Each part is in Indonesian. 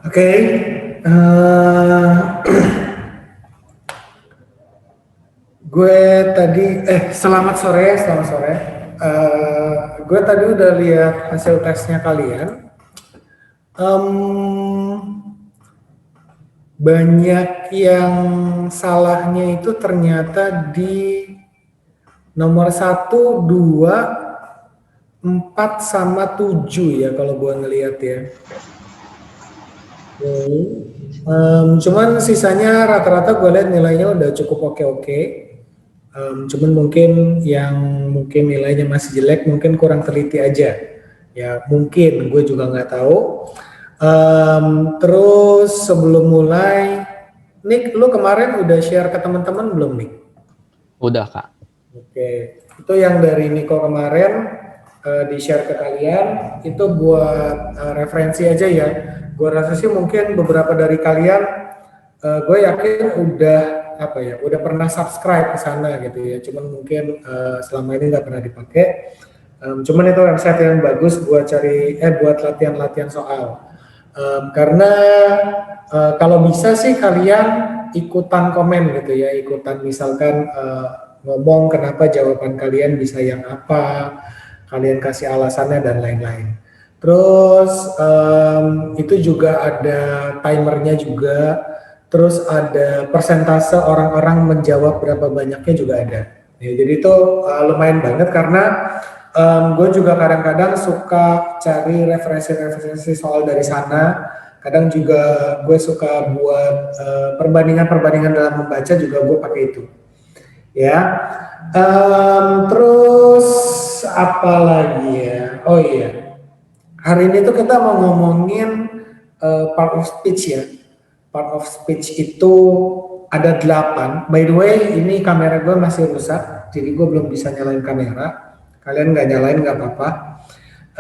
Oke, gue tadi, selamat sore, selamat sore. Gue tadi udah lihat hasil tesnya kalian. Banyak yang salahnya itu ternyata di nomor 1, 2, 4, sama 7 ya kalau gue ngelihat ya. Cuman sisanya rata-rata gue lihat nilainya udah cukup oke-oke. Cuman mungkin yang mungkin nilainya masih jelek, mungkin kurang teliti aja. Ya mungkin, gue juga nggak tahu. Terus sebelum mulai, Nick, lu kemarin udah share ke teman-teman belum, Nick? Udah, Kak. Oke, itu yang dari Niko kemarin di-share ke kalian, itu buat referensi aja ya. Gue rasa sih mungkin beberapa dari kalian, gue yakin udah pernah subscribe ke sana gitu ya. Cuman mungkin selama ini nggak pernah dipakai. Cuman itu website yang bagus buat latihan-latihan soal. Karena kalau bisa sih kalian ikutan komen gitu ya, ikutan misalkan ngomong kenapa jawaban kalian bisa yang apa, kalian kasih alasannya dan lain-lain. Terus itu juga ada timernya juga, terus ada persentase orang-orang menjawab berapa banyaknya juga ada. Ya, jadi itu lumayan banget karena gue juga kadang-kadang suka cari referensi-referensi soal dari sana. Kadang juga gue suka buat perbandingan-perbandingan dalam membaca juga gue pakai itu. Ya, terus apa lagi ya? Oh iya, hari ini tuh kita mau ngomongin part of speech ya. Part of speech itu ada 8. By the way, ini kamera gue masih rusak, jadi gue belum bisa nyalain kamera. Kalian nggak nyalain nggak apa-apa.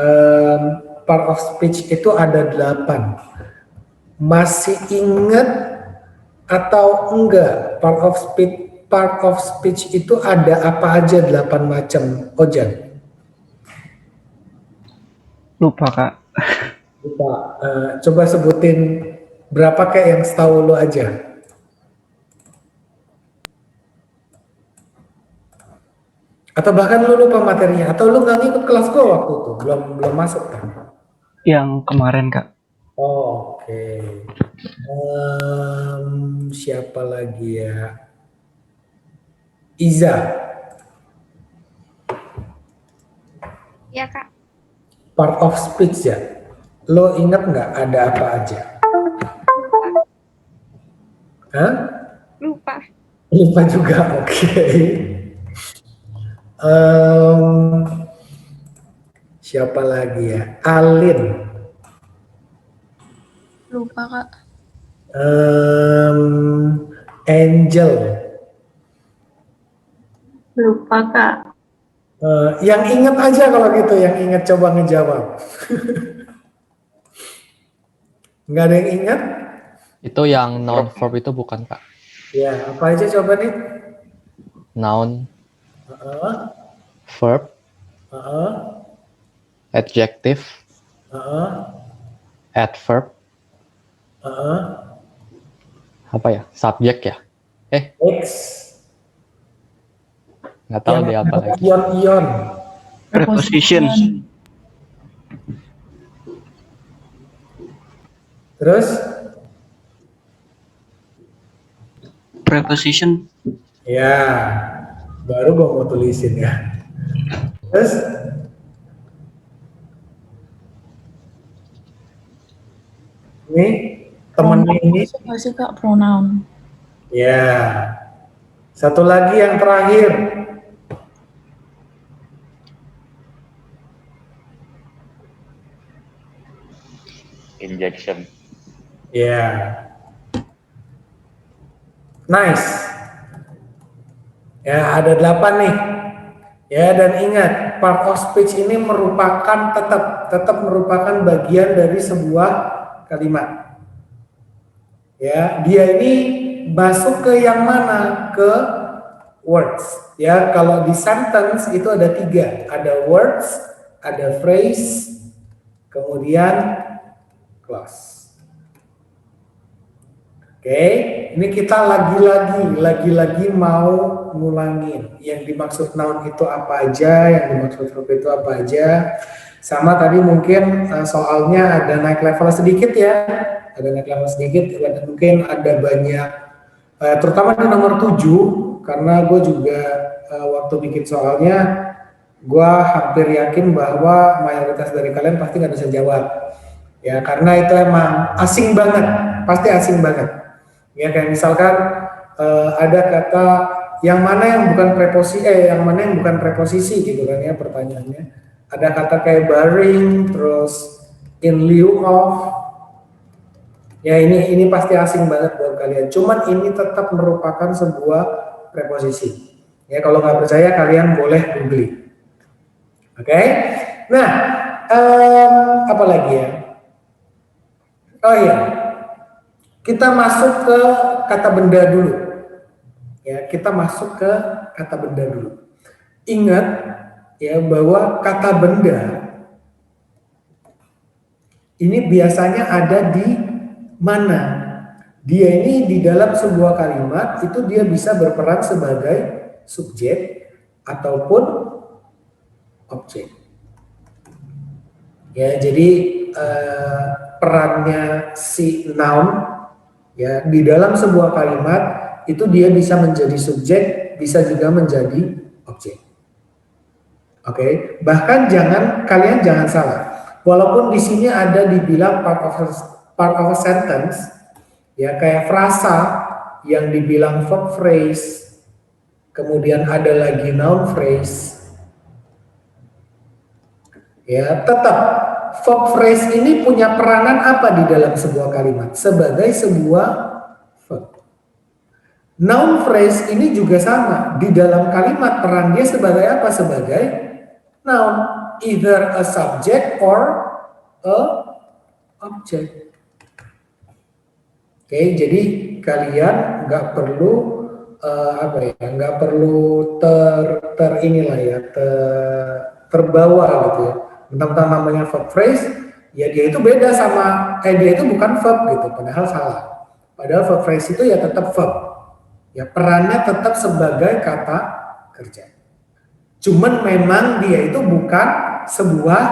Um, Part of speech itu ada 8. Masih inget atau enggak part of speech itu ada apa aja 8 macam, Ojan? Lupa, Kak. Lupa. Coba sebutin berapa kayak yang setahu lo aja. Atau bahkan lu lupa materinya, atau lu nggak ngikut kelas gue waktu itu, belum masuk kan? Yang kemarin, Kak. Oh, oke. Siapa lagi ya? Iza. Ya, Kak. Part of speech ya. Lo inget nggak ada apa aja? Hah? Lupa. Lupa juga, oke. Siapa lagi ya? Alin. Lupa, Kak. Angel. Lupa, Kak. Yang inget aja kalau gitu, yang inget coba ngejawab. Nggak ada yang ingat? Itu yang noun verb itu bukan, Kak. Ya, apa aja coba nih? Noun, Uh-uh, verb, uh-uh, adjective, uh-uh, adverb, uh-uh. apa ya? Subjek ya? X. Nggak tahu Yang deh apa lagi. ion-ion. Preposition. Terus? Preposition. Ya, baru gue mau tulisin ya. Terus? Ini temennya ini. Suka sih, Kak, pronoun. Ya. Satu lagi yang terakhir. Injection. Ya. Nice. Ya, ada 8 nih. Ya, dan ingat, part of speech ini merupakan tetap merupakan bagian dari sebuah kalimat. Ya, dia ini masuk ke yang mana? Ke words. Ya, kalau di sentence itu ada 3, ada words, ada phrase, kemudian clause. Oke, ini kita lagi-lagi mau ngulangin yang dimaksud noun itu apa aja, yang dimaksud verb itu apa aja. Sama tadi mungkin soalnya ada naik level sedikit ya, ada naik level sedikit, dan mungkin ada banyak, terutama di nomor 7, karena gue juga waktu bikin soalnya, gue hampir yakin bahwa mayoritas dari kalian pasti nggak bisa jawab. Ya, karena itu emang asing banget, pasti asing banget. Ya, kayak misalkan ada kata yang mana yang bukan preposisi gitu kan ya pertanyaannya. Ada kata kayak barring, terus in lieu of. Ya, ini pasti asing banget buat kalian. Cuman ini tetap merupakan sebuah preposisi. Ya, kalau nggak percaya kalian boleh googling. Oke? Nah, apa lagi ya? Oh iya, kita masuk ke kata benda dulu. Ya, kita masuk ke kata benda dulu. Ingat ya bahwa kata benda ini biasanya ada di mana? Dia ini di dalam sebuah kalimat itu dia bisa berperan sebagai subjek ataupun objek. Ya, jadi perannya si noun ya di dalam sebuah kalimat itu dia bisa menjadi subjek, bisa juga menjadi objek. Oke, bahkan kalian jangan salah. Walaupun di sini ada dibilang part of a sentence, ya kayak frasa yang dibilang verb phrase, kemudian ada lagi noun phrase. Ya, tetap verb phrase ini punya peranan apa di dalam sebuah kalimat? Sebagai sebuah verb. Noun phrase ini juga sama. Di dalam kalimat peran dia sebagai apa? Sebagai noun. Either a subject or a object. Oke, jadi kalian nggak perlu nggak perlu terbawa gitu ya. Tentang namanya verb phrase, ya dia itu beda sama dia itu bukan verb gitu, padahal salah. Padahal verb phrase itu ya tetap verb. Ya perannya tetap sebagai kata kerja. Cuman memang dia itu bukan sebuah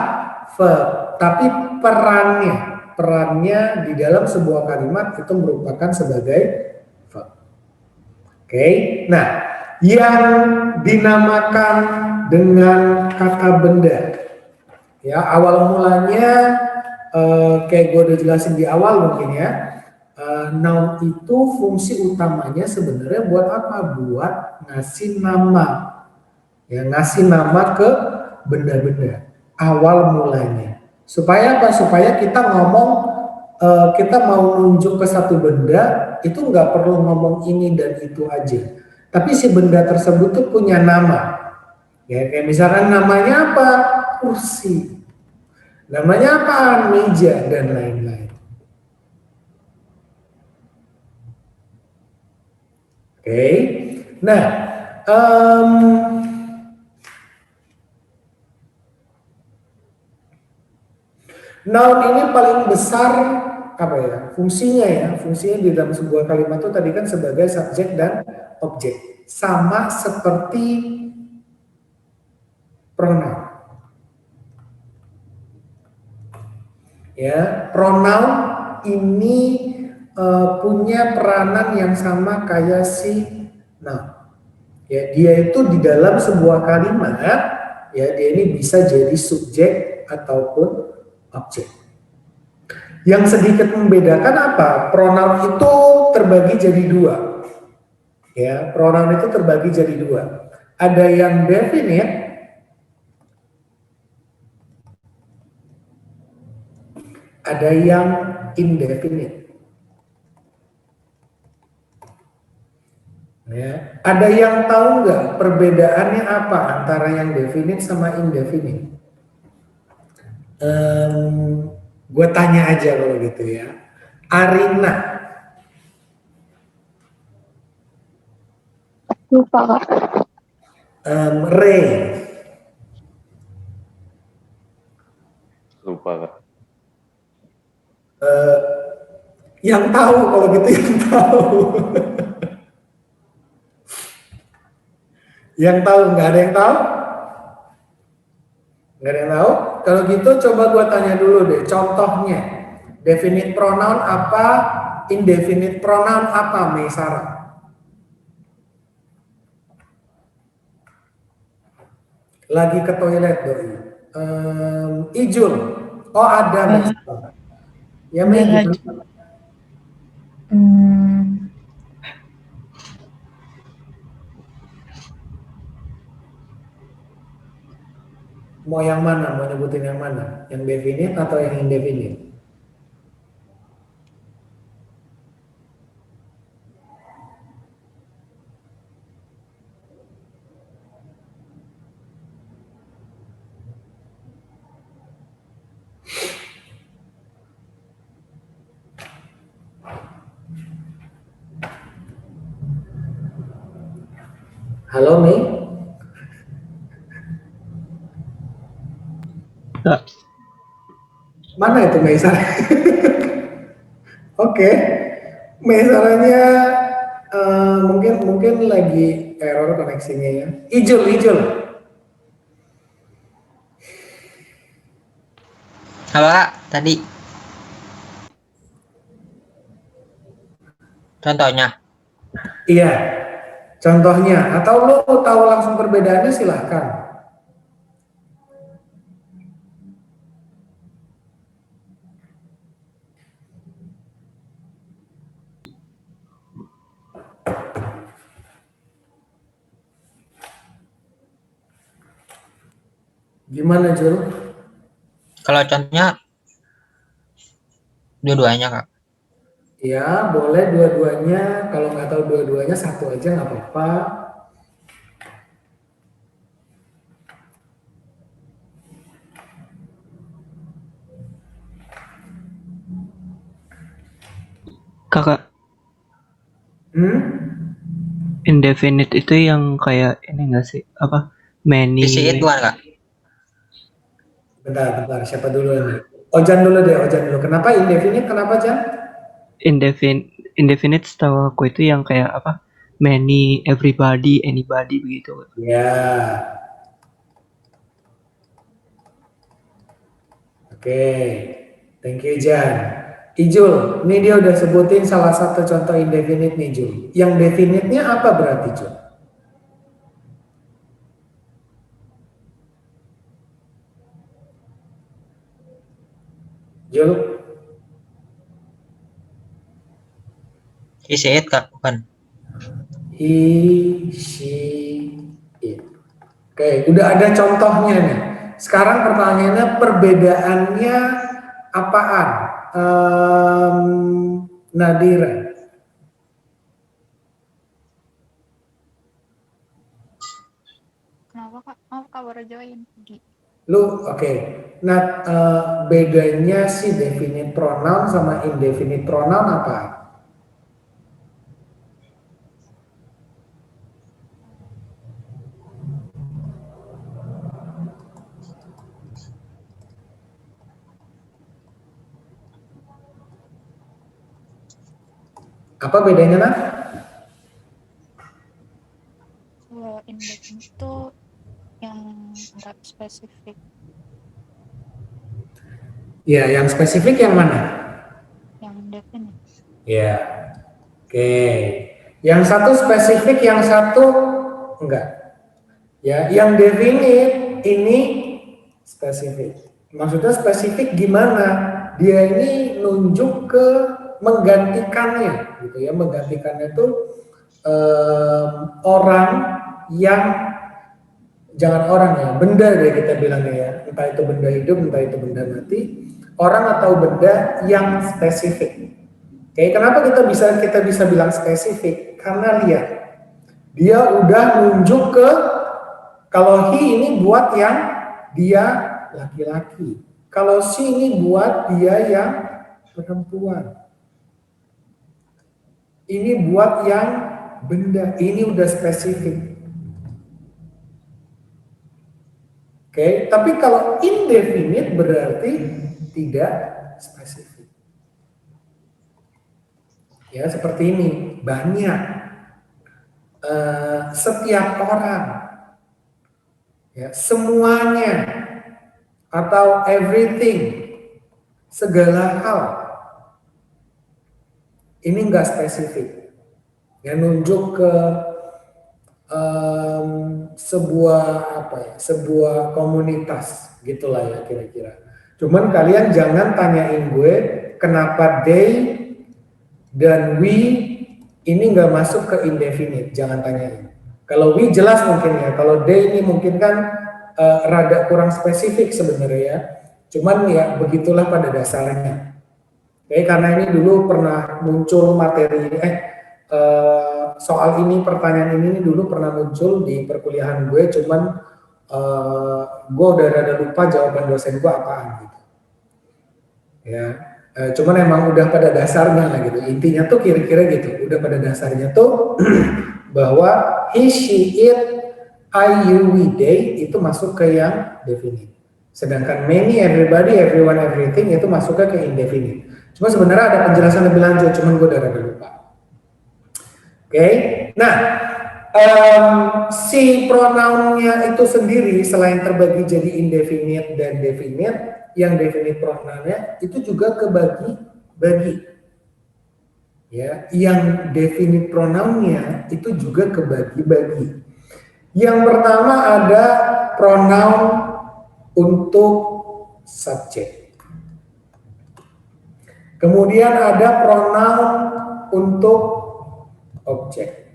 verb, tapi perannya di dalam sebuah kalimat itu merupakan sebagai verb. Oke, nah yang dinamakan dengan kata benda, ya awal mulanya kayak gue udah jelasin di awal mungkin ya, noun itu fungsi utamanya sebenarnya buat apa? Buat ngasih nama. Ya, ngasih nama ke benda-benda awal mulanya. Supaya apa? Supaya kita ngomong, kita mau nunjuk ke satu benda itu nggak perlu ngomong ini dan itu aja. Tapi si benda tersebut tuh punya nama. Ya, kayak misalkan namanya apa? Kursi. Namanya apa? Meja dan lain-lain. Oke. Nah, noun ini paling besar apa ya? Fungsinya di dalam sebuah kalimat itu tadi kan sebagai subjek dan objek. Sama seperti pronoun. Ya, pronoun ini punya peranan yang sama kayak si noun. Ya, dia itu di dalam sebuah kalimat, ya dia ini bisa jadi subjek ataupun objek. Yang sedikit membedakan apa? Pronoun itu terbagi jadi dua. Ya, pronoun itu terbagi jadi dua. Ada yang definite, ada yang indefinite. Ya, ada yang tahu nggak perbedaannya apa antara yang definite sama indefinite? Gue tanya aja kalau gitu ya. Arina. Lupa kak. Ray. Lupa kak. Yang tahu kalau gitu yang tahu. Yang tahu nggak ada yang tahu? Nggak ada yang tahu? Kalau gitu coba gua tanya dulu deh, contohnya. Definite pronoun apa? Indefinite pronoun apa, Meisara? Lagi ke toilet doi. Ijul. Oh ada Meisara. Ya Mei Enggak, gimana? Hmm, Mau yang mana? Mau nyebutin yang mana? Yang definite atau yang indefinite? Halo Mei? Kak, Mana itu Meisara? Oke, Meisaranya mungkin mungkin lagi error koneksinya ya. Ijul, Ijul. Apa Kak? Tadi contohnya. Iya, contohnya. Atau lo tahu langsung perbedaannya silahkan. Gimana Jul? Kalau contohnya dua-duanya Kak. Ya, boleh dua-duanya. Kalau nggak tahu dua-duanya, satu aja nggak apa-apa. kakak, Hmm? indefinite itu yang kayak ini enggak sih? Apa? Many. Isi it bukan Kak? Bentar, bentar. Siapa dulu nih? Ojan dulu deh, Ojan dulu. Kenapa indefinite? Kenapa, Jan? Indefinite setahu aku itu yang kayak apa? Many, everybody, anybody begitu. Ya, oke. Thank you, Jan. Ijul, ini dia udah sebutin salah satu contoh indefinite nih, Jul. Yang definite-nya apa berarti, Jul? Jul, Isi it Kak, bukan. he, she, it. Oke, udah ada contohnya nih. Sekarang pertanyaannya perbedaannya apaan? Nadira. kenapa Kak? Oh, Kak baru join. Oke. Nah, bedanya si definite pronoun sama indefinite pronoun apa? Apa bedanya, Nah? Kalau indefinite itu yang nggak spesifik. Ya, yang spesifik yang mana? Yang definite. Ya, oke. Yang satu spesifik, yang satu enggak. Ya, yang definite ini spesifik. Maksudnya spesifik gimana? Dia ini nunjuk ke menggantikannya, gitu ya. Menggantikannya itu orang yang jangan orang ya, benda deh kita bilangnya ya. Entah itu benda hidup, entah itu benda mati. Orang atau benda yang spesifik. Oke, kenapa kita bisa bilang spesifik? Karena lihat, dia udah nunjuk ke kalau he ini buat yang dia laki-laki. Kalau si ini buat dia yang perempuan. Ini buat yang benda. Ini udah spesifik. Oke, tapi kalau indefinite berarti tidak spesifik. Ya, seperti ini. Banyak. Setiap orang. Ya, semuanya. Atau everything. Segala hal. Ini nggak spesifik. Ya, nunjuk ke sebuah apa ya, sebuah komunitas gitulah ya kira-kira. Cuman kalian jangan tanyain gue kenapa they dan we ini nggak masuk ke indefinite, jangan tanyain. Kalau we jelas mungkin ya, kalau they ini mungkin kan rada kurang spesifik sebenarnya ya. Cuman ya begitulah pada dasarnya. Oke, karena ini dulu pernah muncul materi soal ini, pertanyaan ini dulu pernah muncul di perkuliahan gue, cuman gue udah rada lupa jawaban dosen gue apaan gitu. Ya, cuman emang udah pada dasarnya lah gitu. Intinya tuh kira-kira gitu, udah pada dasarnya tuh bahwa he, she, it, I, you, we, they itu masuk ke yang definite. Sedangkan many, everybody, everyone, everything itu masuknya ke indefinite. Cuma sebenarnya ada penjelasan lebih lanjut, cuman gue udah rada lupa. Oke, nah si pronounnya itu sendiri selain terbagi jadi indefinite dan definite, yang definite pronounnya itu juga kebagi-bagi. Ya, yang definite pronounnya itu juga kebagi-bagi. Yang pertama ada pronoun untuk subjek. Kemudian ada pronoun untuk objek.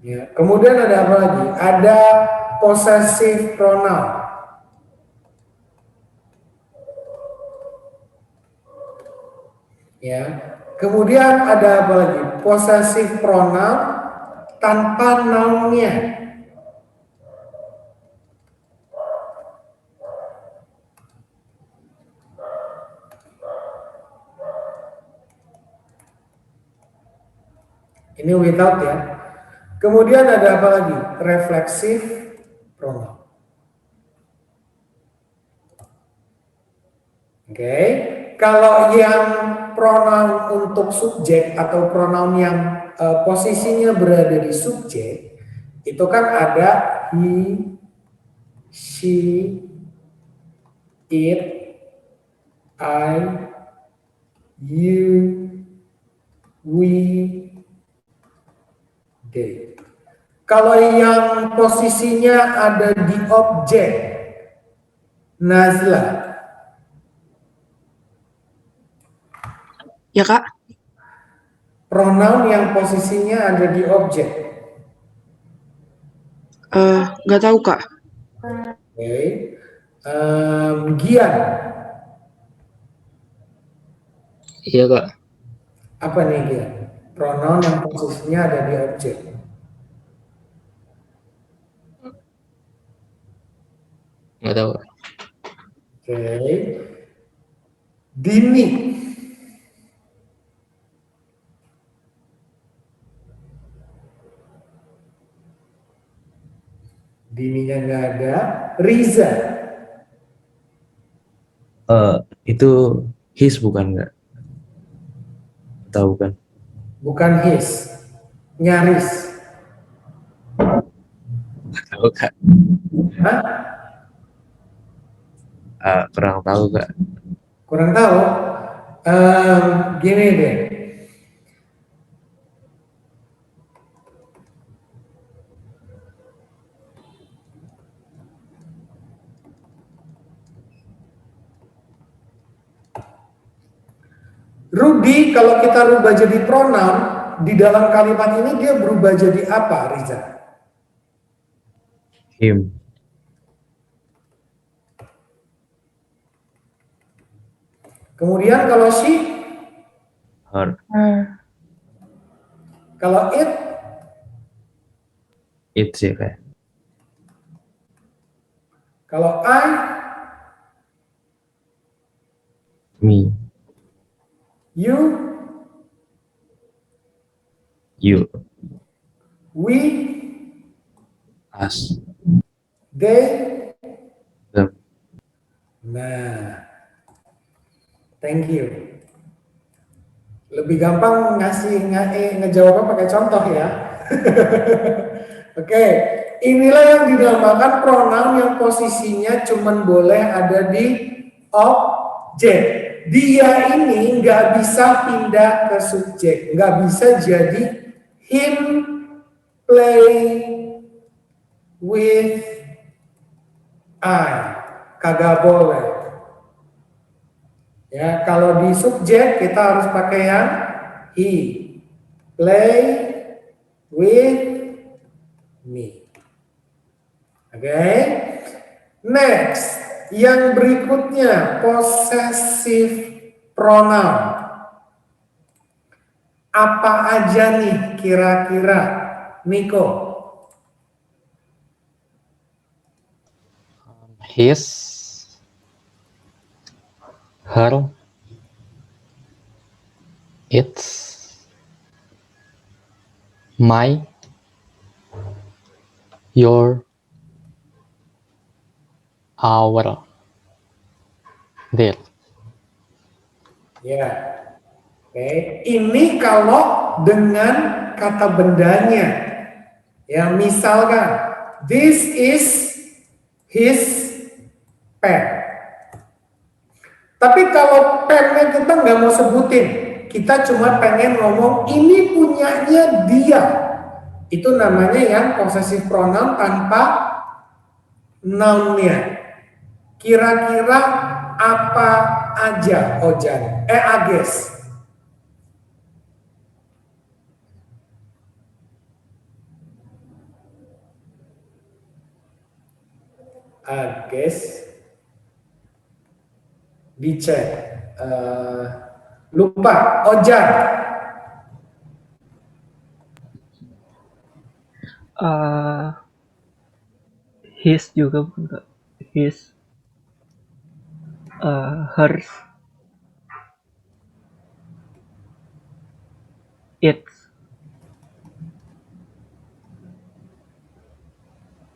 Ya, kemudian ada apa lagi? Ada possessive pronoun. Ya. Kemudian ada apa lagi? Possessive pronoun tanpa nounnya. Ini without ya. Kemudian ada apa lagi? Reflexive pronoun. Oke. Kalau yang pronoun untuk subjek atau pronoun yang posisinya berada di subjek, itu kan ada he, she, it, I, you, we, they. Kalau yang posisinya ada di objek, Nazla. Ya Kak, Pronoun yang posisinya ada di objek. nggak tahu Kak. Oke. Gian. Iya kak. Apa nih Gian? Pronoun yang posisinya ada di objek. Nggak tahu. Oke. Dini. Dininya nggak ada. Riza. Itu his bukan nggak? Tahu kan? Bukan his. Nyaris. Tahu kak? Hah? Kurang tahu kak. Kurang tahu. Gini deh. Rudy kalau kita rubah jadi pronoun di dalam kalimat ini dia berubah jadi apa, Riza? Him. Kemudian kalau she, Her. kalau it, It sih kayak. kalau I, Me. you, You. we, Us. they. Them. Nah, thank you. Lebih gampang ngejawabnya pakai contoh ya. Oke, inilah yang dinamakan pronoun yang posisinya cuman boleh ada di objek. Dia ini nggak bisa pindah ke subjek, nggak bisa jadi him play with I, kagak boleh. Ya, kalau di subjek kita harus pakai yang he play with me. Oke. Next, yang berikutnya possessive pronoun. Apa aja nih kira-kira, Niko? His, her, its, my, your, our, their. Ya. Oke, ini kalau dengan kata bendanya. Ya, misalkan this is his pen. Tapi kalau pennya kita nggak mau sebutin, kita cuma pengen ngomong ini punyanya dia. Itu namanya yang possessive pronoun tanpa noun-nya. Kira-kira apa aja, Ojan? Ages. Ages. Dicek. Lupa, Ojan. His juga bukan Kak. His, hers, its,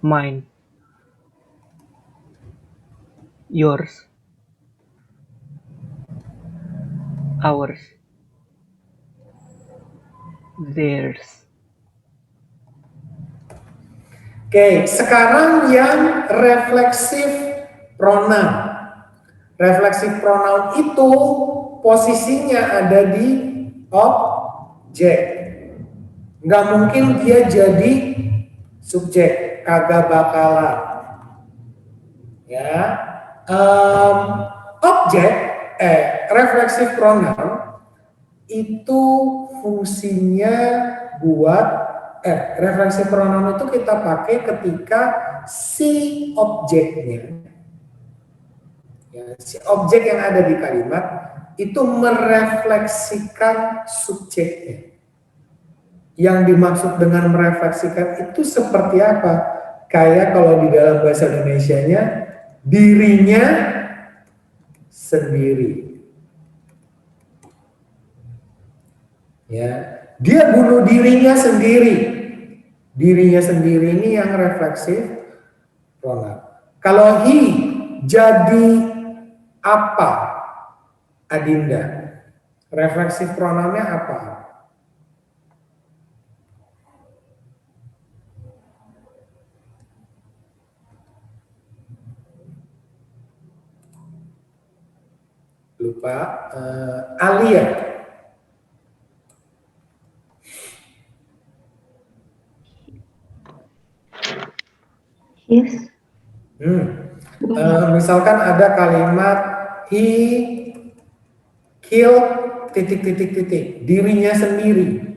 mine, yours, ours, theirs. Oke, sekarang yang refleksif pronoun. Refleksif pronoun itu posisinya ada di objek. Nggak mungkin dia jadi subjek, kagak bakalan. Ya, objek, refleksif pronoun itu fungsinya buat refleksi pronoun itu kita pakai ketika si objeknya, ya, si objek yang ada di kalimat itu merefleksikan subjeknya. Yang dimaksud dengan merefleksikan itu seperti apa? Kayak kalau di dalam bahasa Indonesianya, dirinya sendiri. Ya. Dia bunuh dirinya sendiri. Dirinya sendiri ini yang refleksif pronoun. Kalau he jadi apa, Adinda? Refleksif pronounnya apa? Lupa. Alia. His. Misalkan ada kalimat he killed titik. Dirinya sendiri.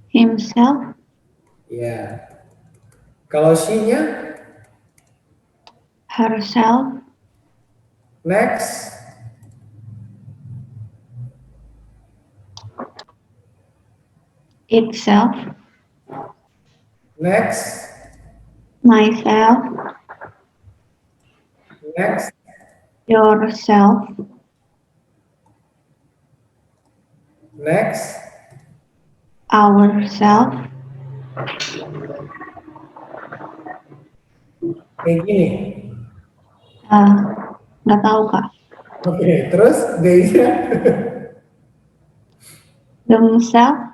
Himself. Ya. Kalau she-nya? Herself. Next. Itself. Next. Myself. Next. Yourself. Next. Ourself. Kayak gini. Nggak tahu Kak. Oke, terus D-nya? themselves,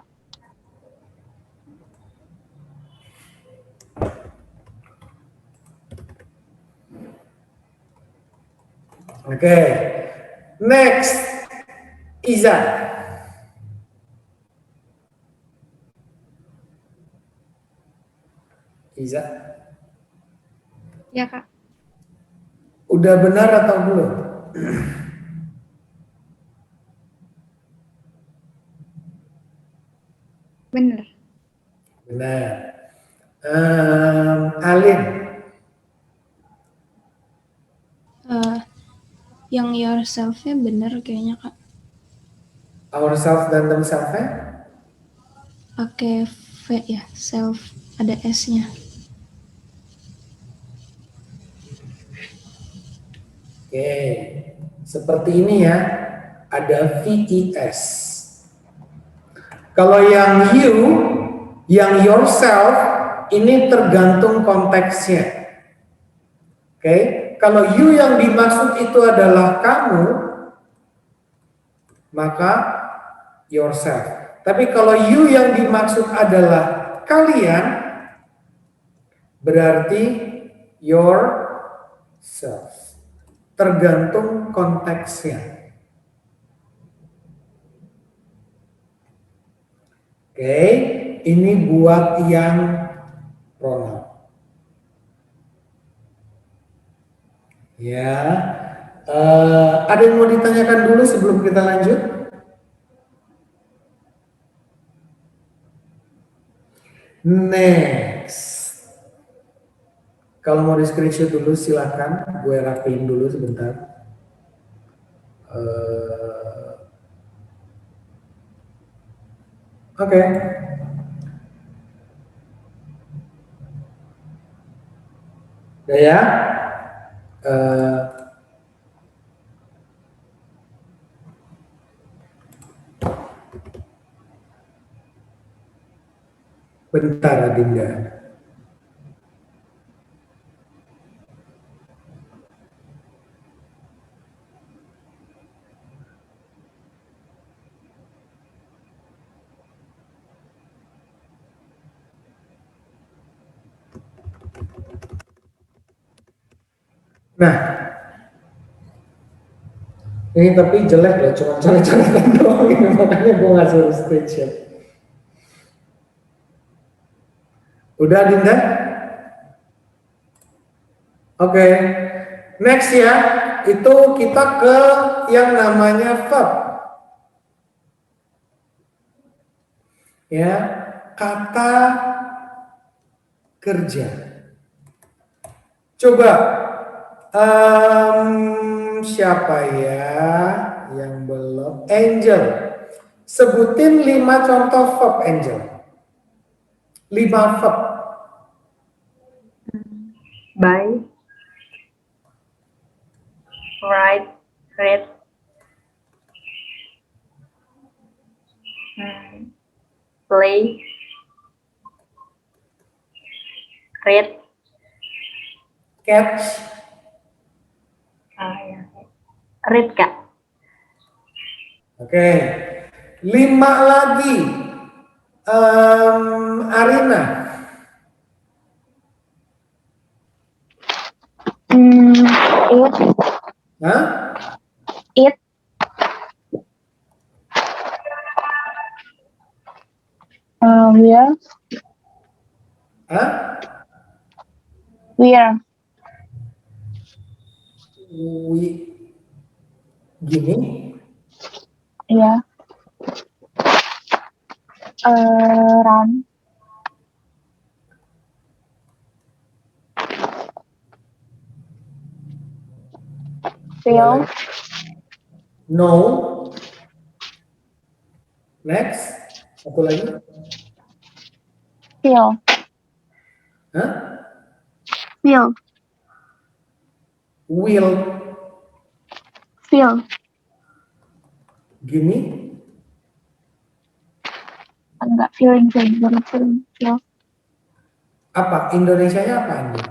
Oke. Next, Iza. Iza, Ya, Kak. udah benar atau belum? Bener. Benar. Alin, Yang yourself-nya bener kayaknya Kak. ourselves dan themselves-nya? Pakai V ya, self ada S-nya. Oke, seperti ini ya, ada VES. Kalau yang you, yang yourself, ini tergantung konteksnya. Oke, kalau you yang dimaksud itu adalah kamu, maka yourself. Tapi kalau you yang dimaksud adalah kalian, berarti yourself. Tergantung konteksnya. Oke, ini buat yang pronoun. Ya, ada yang mau ditanyakan dulu sebelum kita lanjut? Next. Kalau mau di screenshot dulu silakan, gue rapiin dulu sebentar. Oke. Udah ya. Bentar Adinda. Nah, ini tapi jelek loh, cuma coret-coretan doang ini, makanya gue nggak suruh screenshot. Udah Dinda? Oke, next ya, itu kita ke yang namanya verb. Ya, kata kerja. Coba, siapa ya yang belum? Angel. Sebutin 5 contoh verb, Angel. 5 verb. Buy, write, read, play, read, Catch. ya. Read Kak. Oke. 5 lagi. Arina. eat, Hah? eat, wear, Hah? wear, Gini. ya, run, feel, No. Next. Satu lagi. feel, Hah? feel, Will. feel, Gini. enggak feeling, feel, Apa? Indonesianya apa Andi?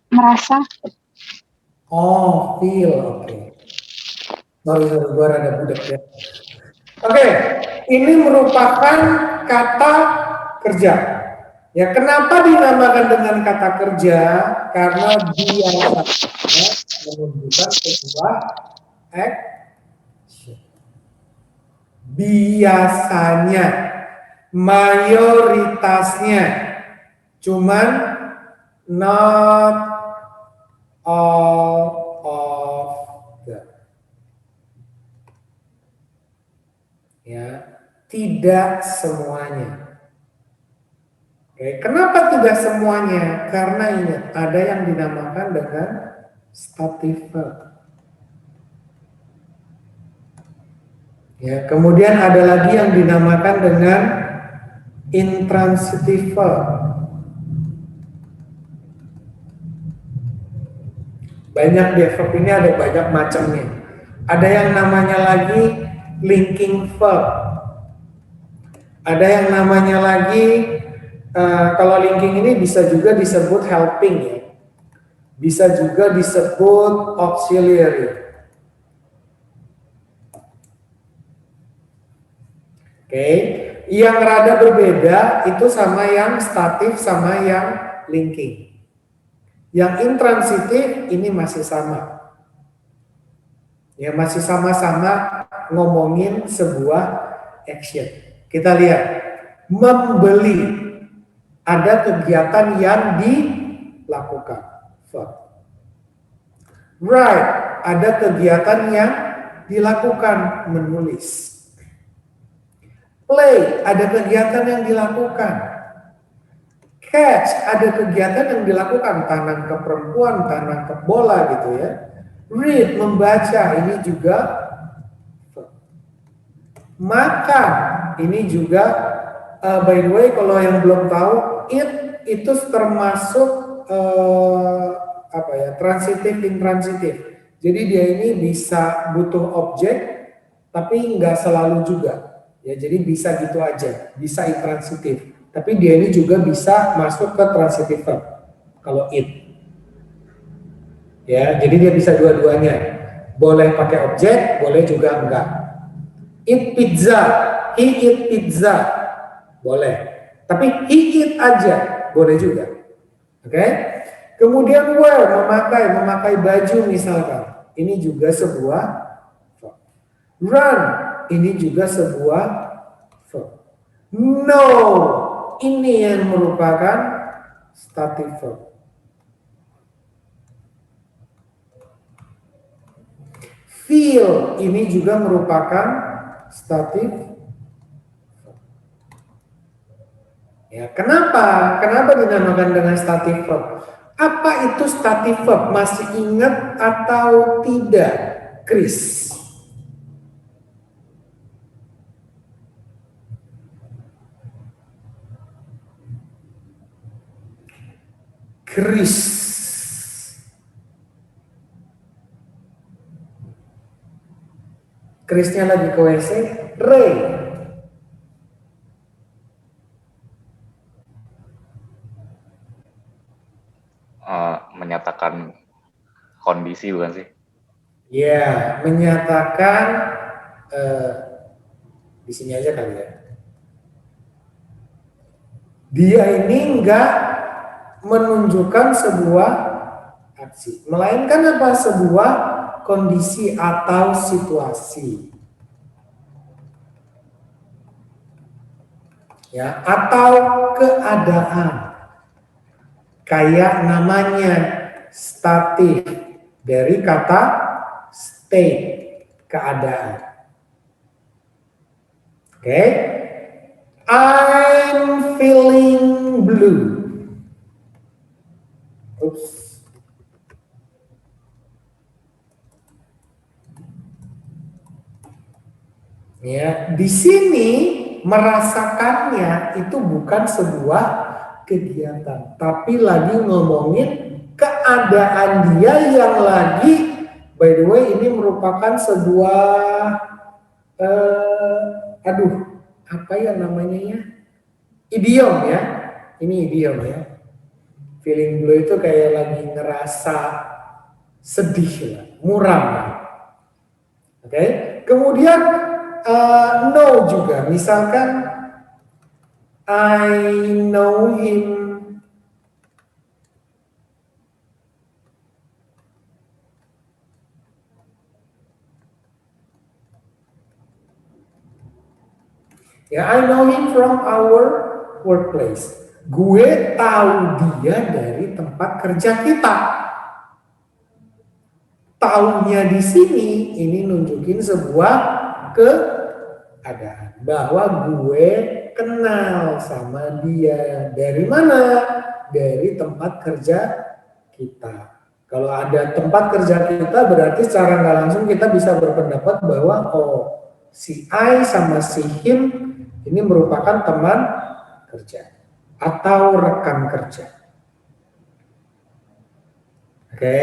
merasa, Oh, feel. Oke. Sorry, gue rada budek ya. Oke, ini merupakan kata kerja. Ya, kenapa dinamakan dengan kata kerja? Karena biasanya menunjukkan sebuah action. Biasanya, mayoritasnya, cuman not all of them. Ya, tidak semuanya. Oke, kenapa tidak semuanya? Karena ingat, ada yang dinamakan dengan stative verb. Ya, kemudian ada lagi yang dinamakan dengan intransitive verb. Banyak deh, verb ini ada banyak macamnya. Ada yang namanya lagi linking verb. Ada yang namanya lagi kalau linking ini bisa juga disebut helping ya. Bisa juga disebut auxiliary. Oke, yang rada berbeda itu sama yang statif sama yang linking. Yang intransitif ini masih sama. Ya, masih sama-sama ngomongin sebuah action. Kita lihat, membeli. Ada kegiatan yang dilakukan. Verb. Write, ada kegiatan yang dilakukan, menulis. Play, ada kegiatan yang dilakukan. Catch, ada kegiatan yang dilakukan, tanam ke perempuan, tanam ke bola gitu ya. Read, membaca, ini juga verb. Makan, ini juga by the way kalau yang belum tahu, eat itu termasuk transitif, intransitif. Jadi dia ini bisa butuh objek, tapi nggak selalu juga. Ya, jadi bisa gitu aja, bisa intransitif. Tapi dia ini juga bisa masuk ke transitive verb. Kalau eat, ya, jadi dia bisa dua-duanya. Boleh pakai objek, boleh juga enggak. Eat pizza, he eat pizza, boleh. Tapi he eat aja, boleh juga. Oke? Kemudian wear, memakai baju misalkan. Ini juga sebuah verb. Run, ini juga sebuah verb. No, ini yang merupakan stative verb. Feel, ini juga merupakan stative. Ya, kenapa? Kenapa dinamakan dengan stative verb? Apa itu stative verb? Masih ingat atau tidak, Chris? Chris. Chrisnya lagi ke WC. Ray. Menyatakan kondisi bukan sih? Ya, menyatakan di sini aja kali ya. Dia ini enggak menunjukkan sebuah aksi, melainkan apa? Sebuah kondisi atau situasi. Ya, atau keadaan. Kayak namanya statif dari kata state, keadaan. Oke. I'm feeling blue. Oops. Ya, di sini merasakannya itu bukan sebuah kegiatan, tapi lagi ngomongin keadaan dia yang lagi, by the way ini merupakan sebuah apa ya namanya ya, idiom ya, ini idiom ya. Feeling blue itu kayak lagi ngerasa sedih lah, muram lah. Oke, kemudian know juga. Misalkan I know him. Ya, I know him from our workplace. Gue tahu dia dari tempat kerja kita. Taunya di sini ini nunjukin sebuah keadaan bahwa gue kenal sama dia. Dari mana? Dari tempat kerja kita. Kalau ada tempat kerja kita berarti secara nggak langsung kita bisa berpendapat bahwa si I sama si him ini merupakan teman kerja atau rekan kerja. Oke,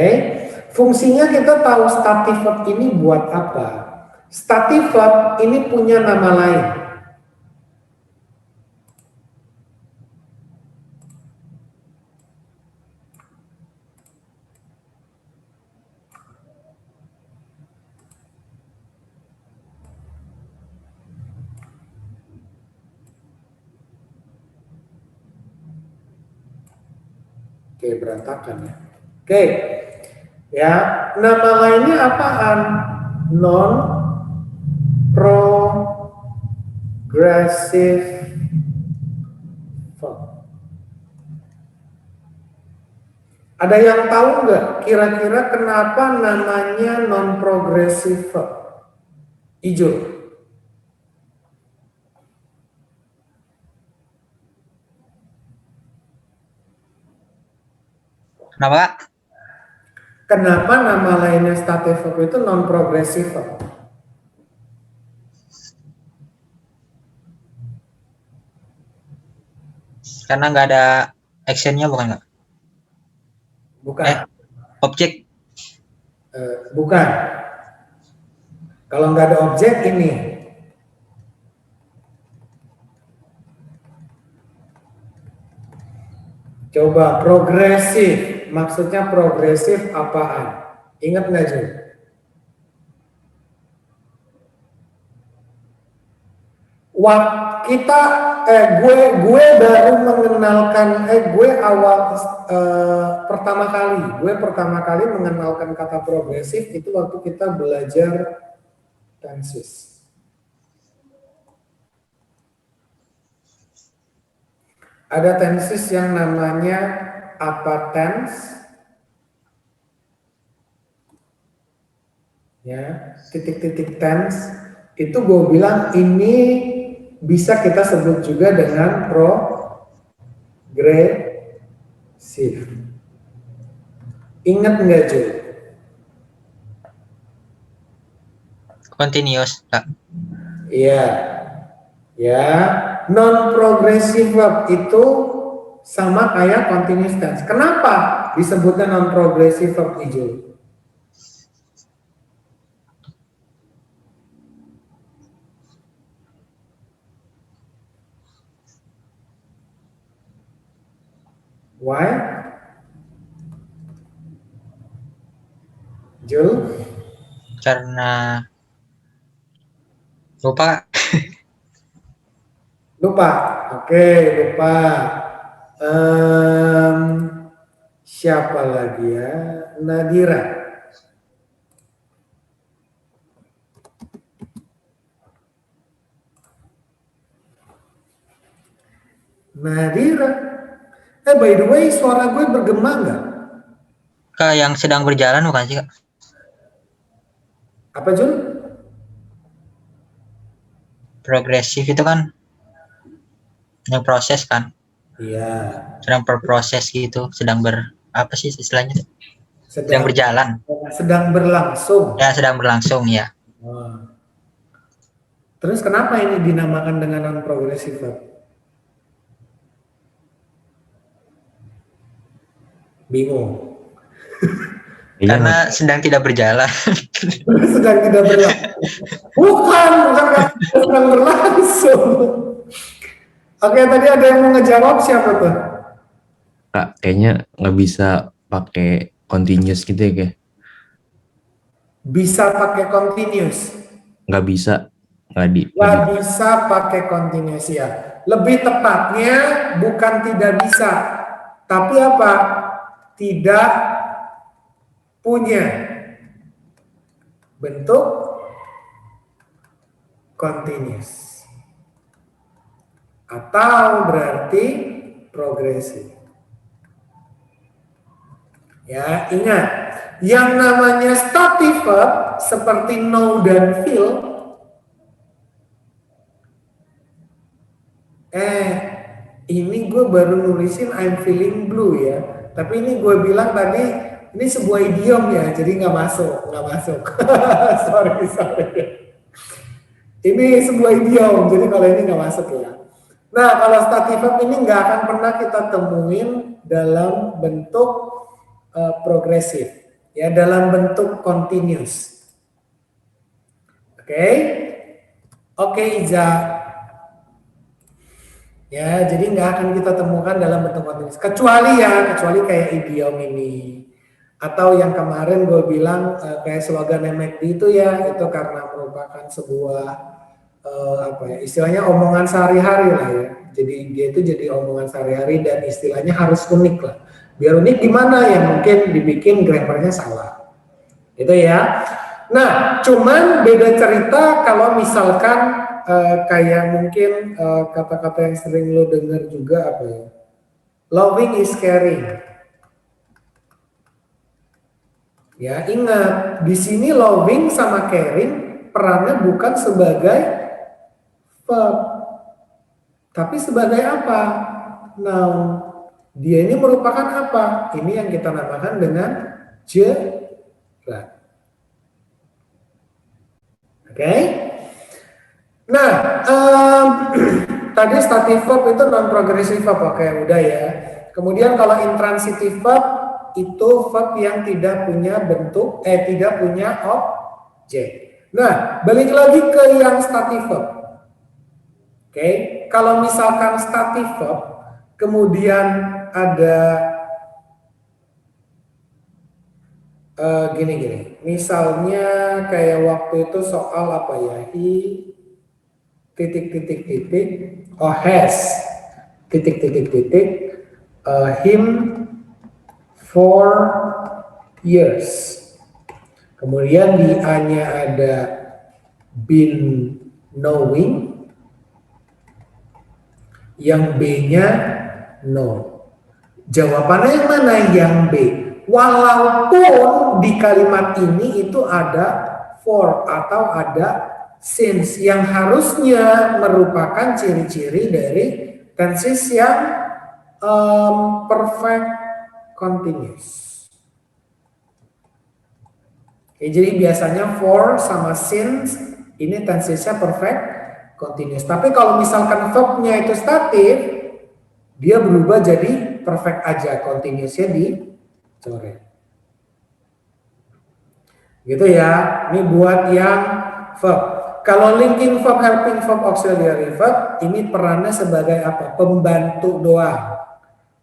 fungsinya kita tahu stative verb ini buat apa? Stative verb ini punya nama lain. Oke, berantakan ya. Oke, ya, nama lainnya apaan? Non progressive verb. Ada yang tahu nggak kira-kira kenapa namanya non progressive verb? Hijau. Kenapa? Kenapa nama lainnya stative verb itu non progressive verb? Karena nggak ada actionnya, bukan nggak? Bukan. Objek. Bukan. Kalau nggak ada objek ini. Coba progresif. Maksudnya progresif apaan? Ingat nggak, Jun? Gue baru mengenalkan gue pertama kali mengenalkan kata progresif itu waktu kita belajar tenses. Ada tenses yang namanya apa tense? Ya, titik-titik tense itu gue bilang ini bisa kita sebut juga dengan progresif. Ingat nggak, Jul? Continuous, Kak. Iya. Ya, non progressive verb itu sama kayak continuous tense. Kenapa disebutnya non progressive verb, Jul? Why? Jul? Karena lupa. Lupa. Oke, lupa. Siapa lagi ya? Nadira. Nadira. By the way, suara gue bergema nggak? Kak, yang sedang berjalan bukan sih, Kak? Apa, Jun? Progresif itu kan yang proses kan? Iya. Sedang berproses gitu, apa sih istilahnya? Sedang berjalan. Sedang berlangsung. Ya, sedang berlangsung ya. Terus kenapa ini dinamakan dengan non progressive verb? Bingung. Karena sedang tidak berjalan. Sedang tidak berlangsung. Bukan sedang berlangsung. Oke, tadi ada yang mau ngejawab, siapa tuh? Kak, kayaknya nggak bisa pakai continuous gitu ya, kayak. bisa pakai continuous. Nggak bisa. Nggak bisa pakai continuous ya. Lebih tepatnya bukan tidak bisa, tapi apa? Tidak punya bentuk continuous. Atau berarti progresif. Ya, ingat, yang namanya stative verb seperti know dan feel, ini gue baru nulisin I'm feeling blue ya, tapi ini gue bilang tadi ini sebuah idiom ya, jadi nggak masuk. sorry. Ini sebuah idiom, jadi kalau ini nggak masuk ya. Nah, kalau stative verb ini nggak akan pernah kita temuin dalam bentuk progresif, ya, dalam bentuk continuous. Oke, Iza. Ya, jadi nggak akan kita temukan dalam bentuk continuous. Kecuali kayak idiom ini. Atau yang kemarin gue bilang kayak slogan McD itu ya, itu karena merupakan sebuah istilahnya omongan sehari-hari lah ya. Jadi dia itu jadi omongan sehari-hari dan istilahnya harus unik lah. Biar unik gimana ya, mungkin dibikin grammarnya salah. Gitu ya. Nah, cuman beda cerita kalau misalkan kayak mungkin kata-kata yang sering lo dengar juga apa ya? Loving is caring. Ya, ingat, di sini loving sama caring perannya bukan sebagai verb, tapi sebagai apa? Noun. Dia ini merupakan apa? Ini yang kita namakan dengan gerund. Oke? Nah, tadi stative verb itu non-progressive verb, oke, udah ya. Kemudian kalau intransitive verb itu verb yang tidak punya bentuk, tidak punya objek. Nah, balik lagi ke yang stative verb. Oke, kalau misalkan stative verb, kemudian ada gini. Misalnya kayak waktu itu soal apa ya? Has him for years. Kemudian di A-nya ada been knowing, yang B-nya no. Jawabannya yang mana? Yang B. Walaupun di kalimat ini itu ada for atau ada since yang harusnya merupakan ciri-ciri dari tenses yang perfect continuous. Oke, jadi biasanya for sama since ini tensesnya perfect continuous. Tapi kalau misalkan verbnya itu statif, dia berubah jadi perfect aja, continuousnya dicoret. Gitu ya. Ini buat yang verb. Kalau linking verb, helping verb, auxiliary verb, ini perannya sebagai apa? Pembantu doang.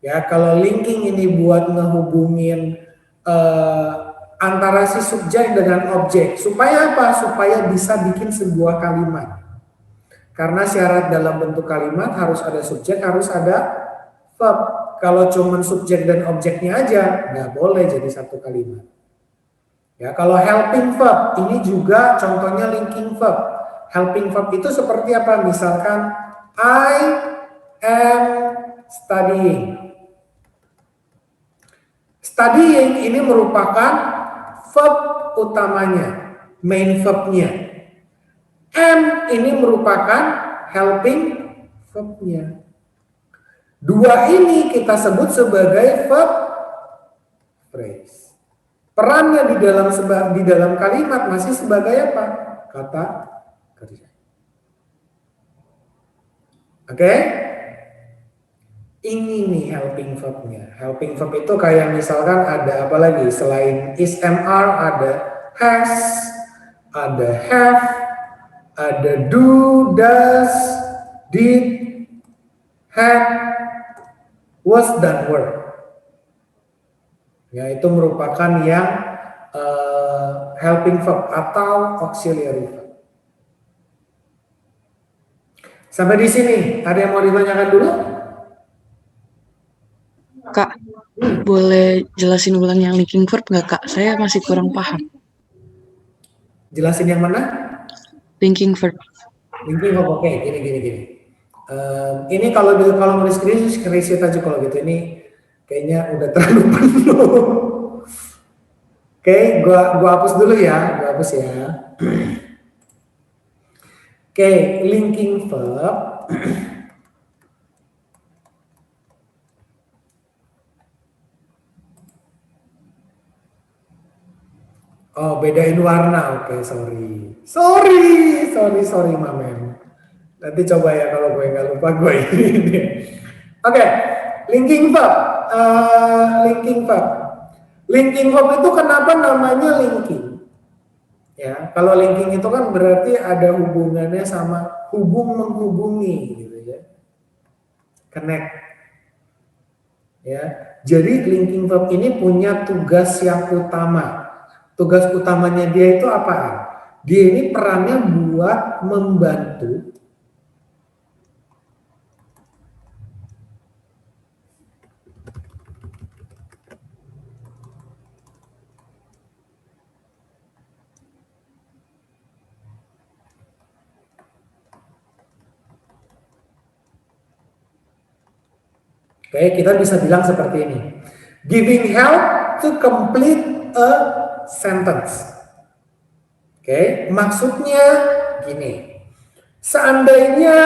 Ya, kalau linking ini buat ngehubungin antara si subjek dengan objek. Supaya apa? Supaya bisa bikin sebuah kalimat. Karena syarat dalam bentuk kalimat harus ada subjek, harus ada verb. Kalau cuma subjek dan objeknya aja, nggak boleh jadi satu kalimat. Ya, kalau helping verb, ini juga contohnya linking verb. Helping verb itu seperti apa? Misalkan, I am studying. Studying ini merupakan verb utamanya, main verbnya. Am ini merupakan helping verbnya. Dua ini kita sebut sebagai verb phrase. Perannya di dalam kalimat masih sebagai apa? Kata kerja. Oke? Ini nih helping verbnya. Helping verb itu kayak misalkan ada apa lagi? Selain is, am, are, ada has, ada have, ada do, does, did, had, was, dan were. Ya, itu merupakan yang helping verb atau auxiliary verb. Sampai di sini, ada yang mau ditanyakan dulu? Kak, boleh jelasin ulang yang linking verb nggak Kak? Saya masih kurang paham. Jelasin yang mana? Linking verb. Linking verb, oke. Gini. Ini kalau mau di screenshot aja kalau gitu. Ini kayaknya udah terlalu penuh. Oke, gua hapus dulu ya. Oke, linking verb. Oh, bedain warna. Oke, sorry, Mamen. Nanti coba ya kalau gue nggak lupa gue ini. Oke, linking verb. Linking verb itu kenapa namanya linking? Ya, kalau linking itu kan berarti ada hubungannya sama menghubungi gitu ya. Connect. Ya. Jadi linking verb ini punya tugas yang utama. Tugas utamanya dia itu apa? Dia ini perannya buat membantu Oke, kita bisa bilang seperti ini. Giving help to complete a sentence. Oke, maksudnya gini. Seandainya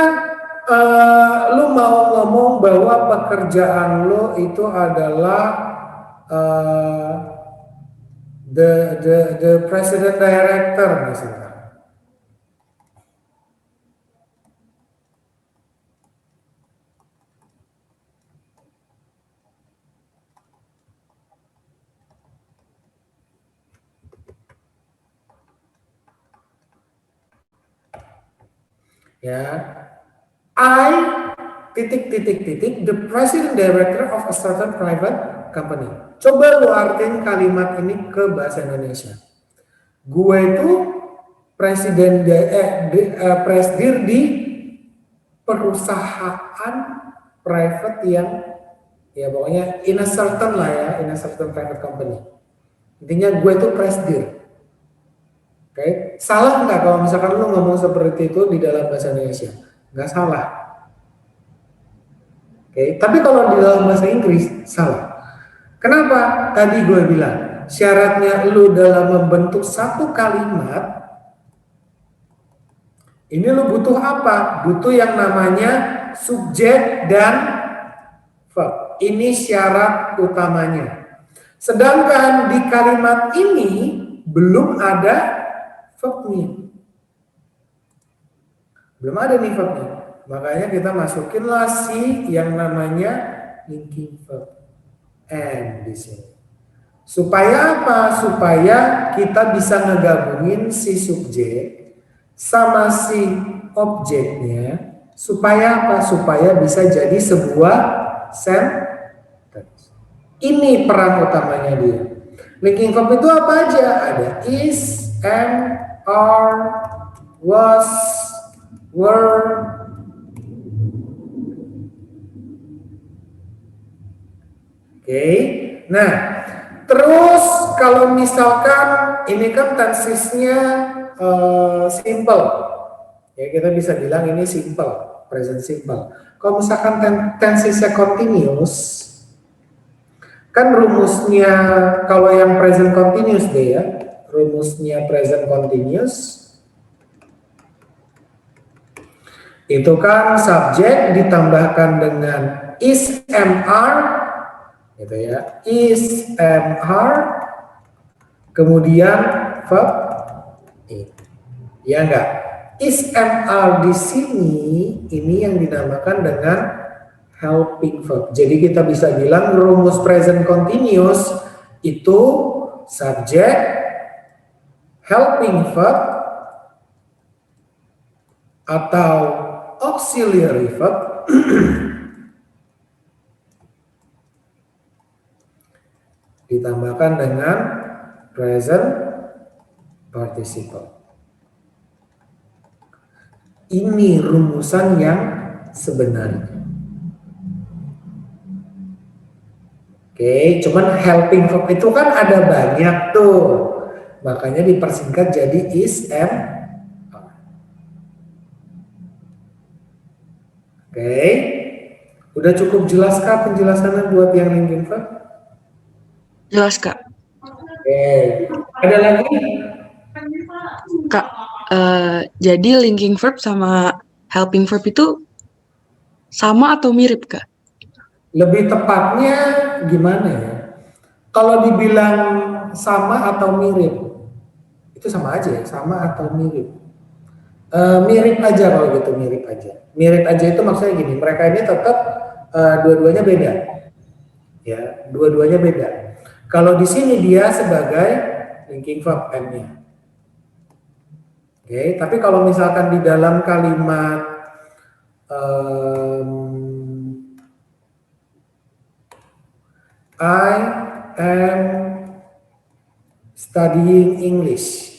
lu mau ngomong bahwa pekerjaan lu itu adalah the president director misalnya. Ya, the president director of a certain private company. Coba lu artiin kalimat ini ke bahasa Indonesia. Gue itu presiden presidir di perusahaan private yang ya pokoknya in a certain private company. Intinya gue itu presidir. Oke, salah nggak kalau misalkan lu ngomong seperti itu di dalam bahasa Indonesia? Nggak salah. Oke, tapi kalau di dalam bahasa Inggris salah. Kenapa? Tadi gue bilang syaratnya lu dalam membentuk satu kalimat ini lu butuh apa? Butuh yang namanya subjek dan verb. Ini syarat utamanya. Sedangkan di kalimat ini belum ada verbnya. Belum ada nih verbnya. Makanya kita masukinlah si yang namanya linking verb and di sini. Supaya apa? Supaya kita bisa ngegabungin si subjek sama si objeknya. Supaya apa? Supaya bisa jadi sebuah sentence. Ini peran utamanya dia. Linking verb itu apa aja? Ada is, am, are, was, were. Oke. Nah, terus kalau misalkan ini kan tensesnya simple. Ya, kita bisa bilang ini simple, present simple. Kalau misalkan tensesnya continuous, kan rumusnya kalau yang present continuous deh ya. Rumusnya present continuous itu kan subjek ditambahkan dengan is, am, are gitu ya, is, am, are kemudian verb ya enggak, is, am, are di sini ini yang dinamakan dengan helping verb. Jadi kita bisa bilang rumus present continuous itu subjek, helping verb atau auxiliary verb ditambahkan dengan present participle. Ini rumusan yang sebenarnya. Oke, cuman helping verb itu kan ada banyak tuh. Makanya dipersingkat jadi is and are. Oke. Udah cukup jelas kah penjelasannya buat yang linking verb? Jelas, Kak. Oke. Ada lagi? Kak, jadi linking verb sama helping verb itu sama atau mirip, Kak? Lebih tepatnya gimana ya? Kalau dibilang sama atau mirip, itu sama aja ya, sama atau mirip. Mirip aja kalau gitu, mirip aja. Mirip aja itu maksudnya gini, mereka ini tetap dua-duanya beda. Ya, dua-duanya beda. Kalau di sini dia sebagai linking verb M-nya. Oke, tapi kalau misalkan di dalam kalimat I am studying English.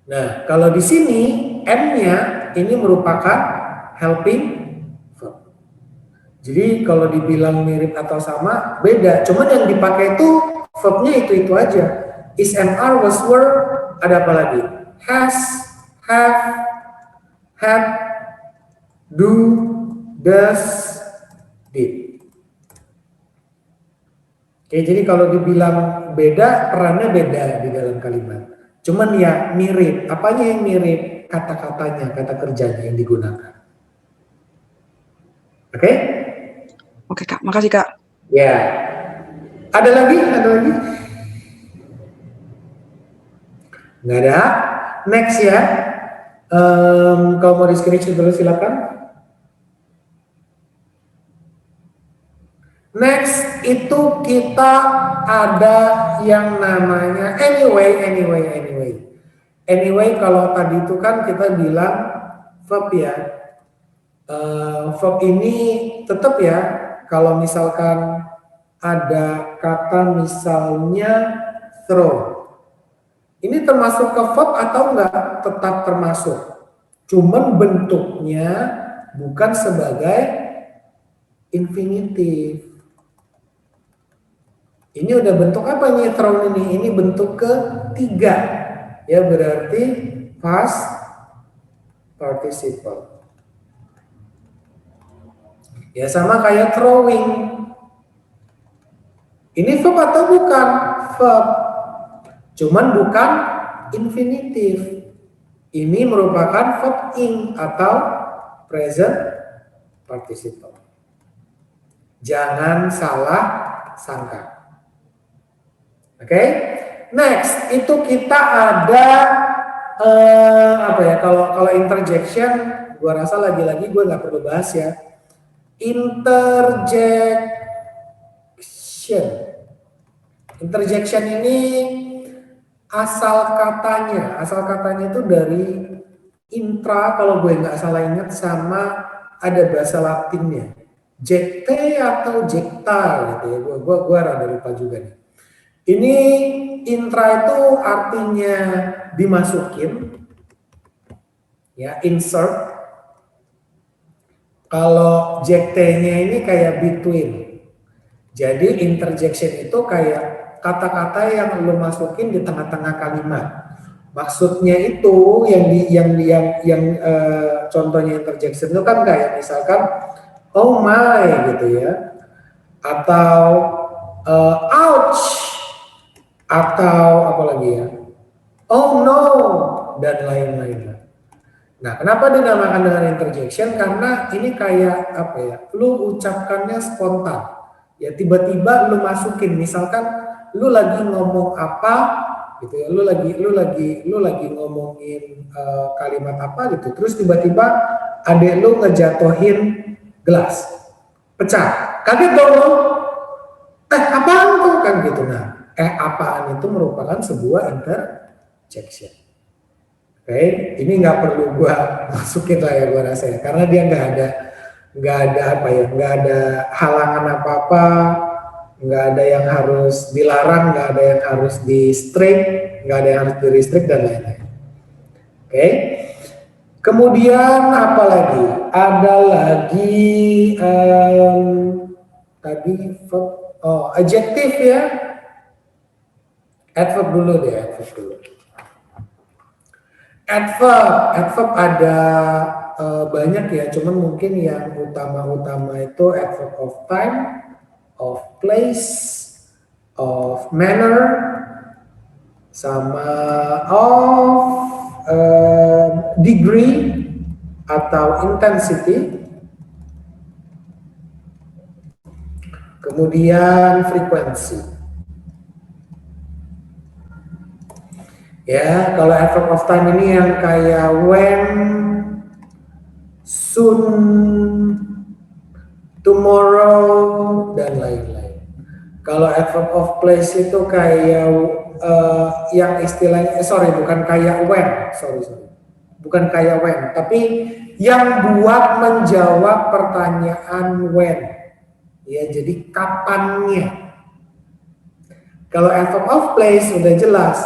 Nah, kalau di sini M-nya ini merupakan helping verb. Jadi kalau dibilang mirip atau sama, beda. Cuman yang dipakai itu verb-nya itu aja. Is and are, was, were, ada apa lagi? Has, have, had, do, does, did. Oke, jadi kalau dibilang beda, perannya beda di dalam kalimat. Cuman ya mirip. Apanya yang mirip? Kata-katanya, kata kerjanya yang digunakan. Oke? Oke, Kak. Makasih, Kak. Ya. Ada lagi? Ada lagi? Nggak ada. Next ya. Kalau mau di-screenshot dulu silakan. Next itu kita ada yang namanya anyway. Anyway kalau tadi itu kan kita bilang verb ya. Verb ini tetap ya kalau misalkan ada kata misalnya throw. Ini termasuk ke verb atau enggak? Tetap termasuk. Cuman bentuknya bukan sebagai infinitif. Ini udah bentuk apa nih thrown ini? Ini bentuk ketiga. Ya berarti past participle. Ya sama kayak throwing. Ini verb atau bukan? Verb. Cuman bukan infinitif. Ini merupakan verb ing atau present participle. Jangan salah sangka. Oke, next itu kita ada apa ya? Kalau interjection, gua rasa lagi-lagi gue nggak perlu bahas ya. Interjection ini asal katanya itu dari intra kalau gue nggak salah ingat sama ada bahasa Latinnya. Jecte atau jecta gitu ya. Gua rada lupa juga nih. Ini intra itu artinya dimasukin, ya insert. Kalau jecte-nya ini kayak between. Jadi interjection itu kayak kata-kata yang lu masukin di tengah-tengah kalimat. Maksudnya itu yang contohnya interjection itu kan kayak misalkan oh my gitu ya, atau ouch. Atau apa lagi ya? Oh no dan lain-lain. Nah, kenapa dinamakan dengan interjection? Karena ini kayak apa ya? Lu ucapkannya spontan. Ya tiba-tiba lu masukin, misalkan lu lagi ngomong apa gitu ya. Lu lagi ngomongin kalimat apa gitu. Terus tiba-tiba adek lu ngejatohin gelas. Pecah. Kaget dong lu. Apaan tuh kan gitu. Nah, apaan itu merupakan sebuah interjection. Oke, ini nggak perlu gua masukin lah ya gua rasa ya, karena dia nggak ada apa ya, nggak ada halangan apa-apa nggak ada yang harus dilarang, nggak ada yang harus di strict, nggak ada yang harus di restrict dan lain-lain. Oke. Kemudian apa lagi? Ada lagi tadi verb, adjektif ya. Adverb dulu deh, adverb dulu. Adverb ada banyak ya, cuman mungkin yang utama-utama itu adverb of time, of place, of manner, sama of degree atau intensity, kemudian frequency. Ya, kalau adverb of time ini yang kayak when, soon, tomorrow, dan lain-lain. Kalau adverb of place itu kayak yang istilahnya, bukan kayak when, bukan kayak when, tapi yang buat menjawab pertanyaan when. Ya, jadi kapannya. Kalau adverb of place udah jelas,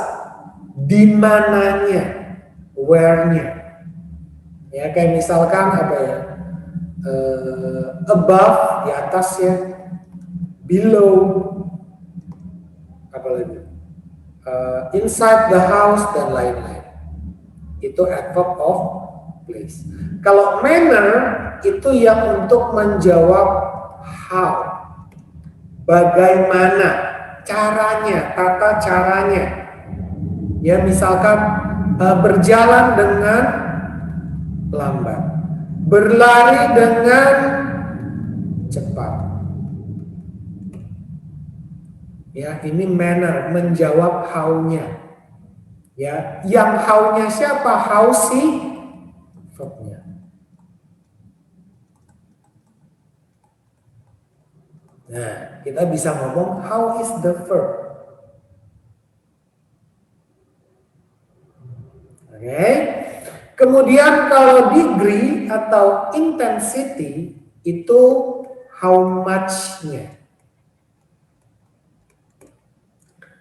di mananya, where-nya. Ya, kayak misalkan apa ya, above, di atas ya, below, apa lagi, inside the house, dan lain-lain. Itu adverb of place. Kalau manner, itu yang untuk menjawab how, bagaimana, caranya, tata caranya. Ya, misalkan berjalan dengan lambat, berlari dengan cepat. Ya, ini manner, menjawab how-nya. Ya, yang how-nya siapa? How si verb-nya. Nah, kita bisa ngomong how is the verb. Oke. Kemudian kalau degree atau intensity itu how much-nya.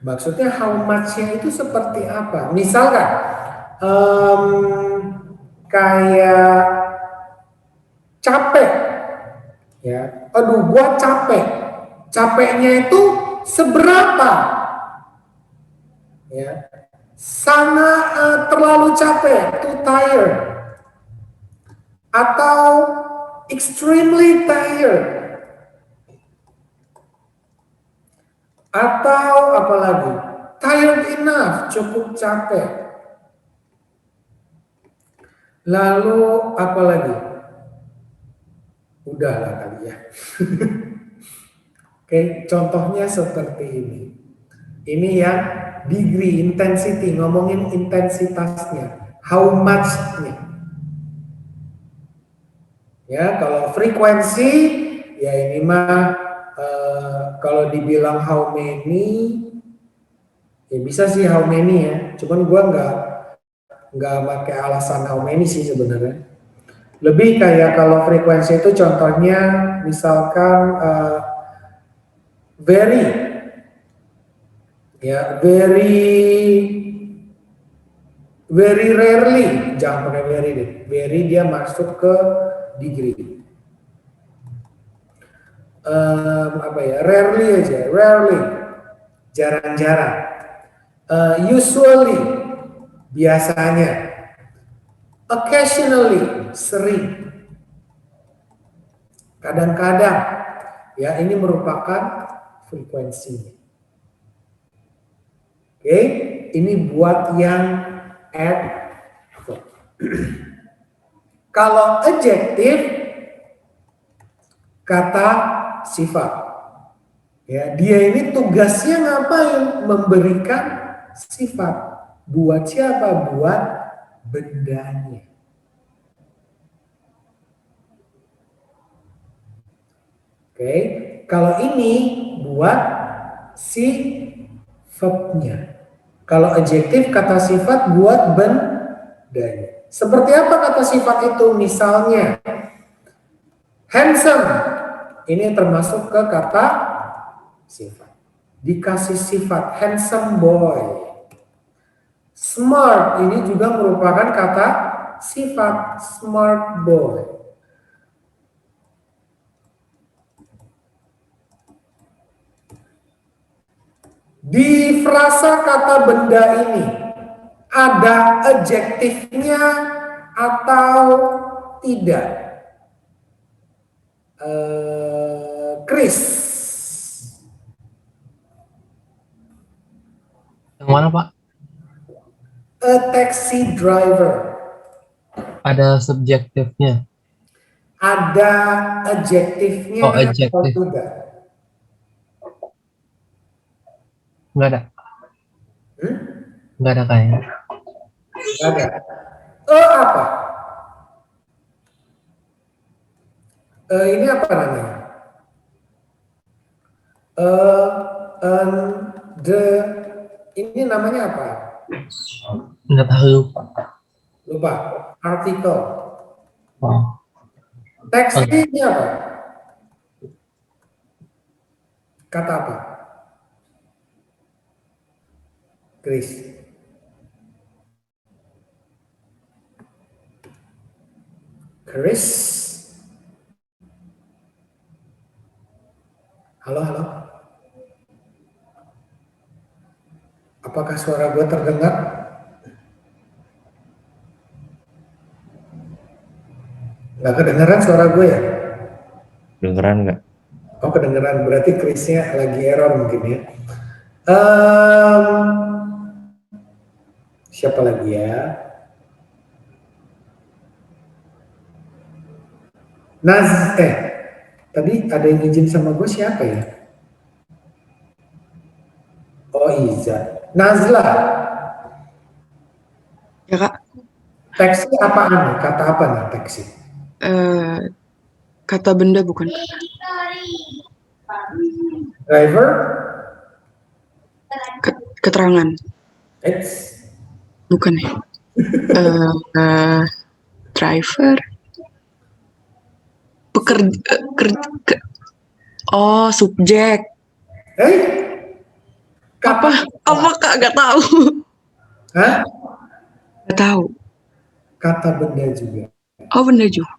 Maksudnya how much-nya itu seperti apa? Misalkan kayak capek, ya. Aduh, gua capek. Capeknya itu seberapa? Ya. Sangat terlalu capek, too tired, atau extremely tired, atau apa lagi, tired enough, cukup capek. Lalu apa lagi? Udahlah kali ya. Oke, contohnya seperti ini. Ini yang degree, intensity, ngomongin intensitasnya, how much-nya. Ya, kalau frekuensi, ya ini mah kalau dibilang how many, ya bisa sih how many ya. Cuman gua nggak pakai alasan how many sih sebenarnya. Lebih kayak kalau frekuensi itu contohnya, misalkan very. Ya, very rarely, jangan pakai very deh. Very dia masuk ke degree. Apa ya? Rarely aja, rarely, jarang-jarang. Usually, biasanya. Occasionally, sering. Kadang-kadang, ya ini merupakan frekuensinya. Oke, ini buat yang adverb. Kalau adjektif, kata sifat. Ya, dia ini tugasnya ngapain? Memberikan sifat. Buat siapa? Buat bendanya. Oke, kalau ini buat si verbnya. Kalau adjektif kata sifat buat bendanya. Seperti apa kata sifat itu? Misalnya handsome. Ini termasuk ke kata Sifat. Dikasih sifat handsome boy. Smart ini juga merupakan kata sifat, smart boy. Di frasa kata benda ini ada adjektifnya atau tidak? Chris. Yang mana, Pak? A taxi driver. Ada subjektifnya. Ada adjektifnya Oh, adjektif. atau tidak? Nggak ada. Nggak ada kayaknya. Nggak ada. Apa? Ini apa namanya? The, ini namanya apa? Nggak tahu. Lupa. Artikel. Wow. Taxi ini apa? Kata apa? Chris. Chris. Halo, halo. Apakah suara gue terdengar? Nggak kedengeran suara gue ya? Kedengeran nggak? Oh, kedengeran. Berarti Chrisnya lagi error mungkin ya. Siapa lagi ya? Tadi ada yang izin sama gue siapa ya? Oh, Iza. Nazla. Ya Kak, Taksi apaan nih? Kata apa nih taksi? kata benda bukan? Driver? Keterangan. Bukan ya? Driver. Oh, subjek. Apa Kak? Gak tahu. Hah? Gak tahu. Kata benda juga. Oh, benda juga.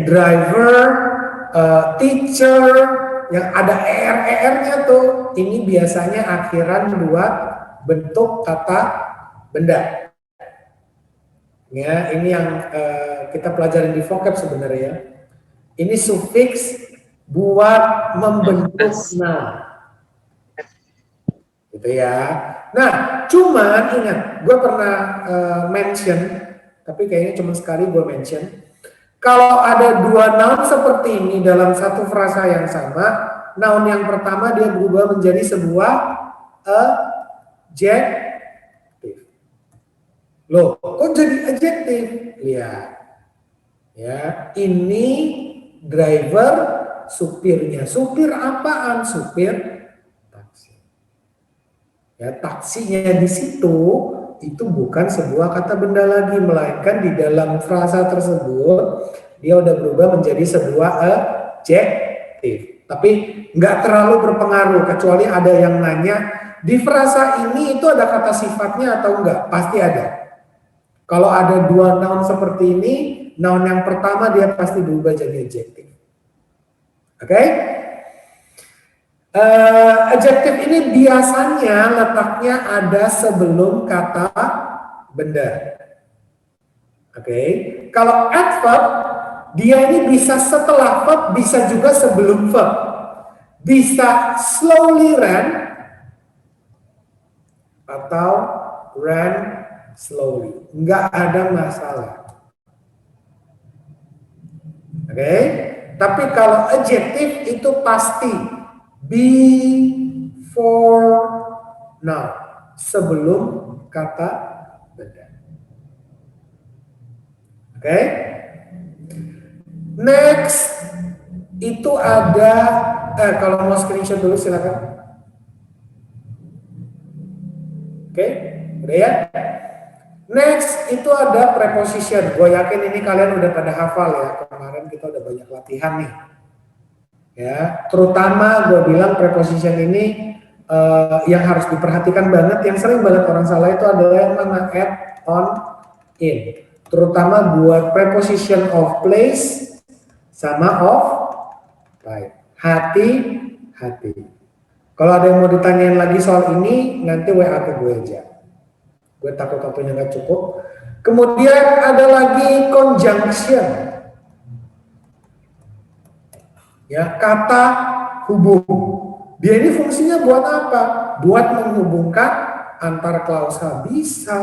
Driver, teacher, yang ada er-nya tuh. Ini biasanya akhiran dua bentuk kata benda. Ya, ini yang kita pelajari di vocab sebenarnya. Ini sufiks buat membentuk noun. Gitu ya. Nah, cuman ingat, gue pernah mention, tapi kayaknya cuma sekali gue mention, kalau ada dua noun seperti ini dalam satu frasa yang sama, noun yang pertama dia berubah menjadi sebuah adjective. Loh, kok jadi adjective? Lihat. Ya, ini driver, supirnya. Supir apaan? Supir taksi. Ya, taksinya di situ itu bukan sebuah kata benda lagi, melainkan di dalam frasa tersebut dia udah berubah menjadi sebuah adjective. Tapi nggak terlalu berpengaruh, kecuali ada yang nanya, di frasa ini itu ada kata sifatnya atau enggak? Pasti ada. Kalau ada dua noun seperti ini, noun yang pertama dia pasti berubah jadi adjective. Oke? Adjective ini biasanya letaknya ada sebelum kata benda. Oke? Kalau adverb, dia ini bisa setelah verb, bisa juga sebelum verb. Bisa slowly run atau run slowly. Enggak ada masalah. Oke? Tapi kalau adjective itu pasti before noun, sebelum kata benda. Oke? Next itu ada kalau mau screenshot dulu silakan. Oke, udah ya. Next itu ada preposition. Gue yakin ini kalian udah pada hafal ya. Kemarin kita udah banyak latihan nih. Ya, terutama gue bilang preposition ini yang harus diperhatikan banget, yang sering banget orang salah itu adalah yang mana at, on, in. Terutama buat preposition of place sama of right. Hati-hati. Kalau ada yang mau ditanyain lagi soal ini, nanti WA ke gue aja. Gue takut waktunya nggak cukup. Kemudian ada lagi conjunction. Ya, kata hubung. Dia ini fungsinya buat apa? Buat menghubungkan antar klausa bisa.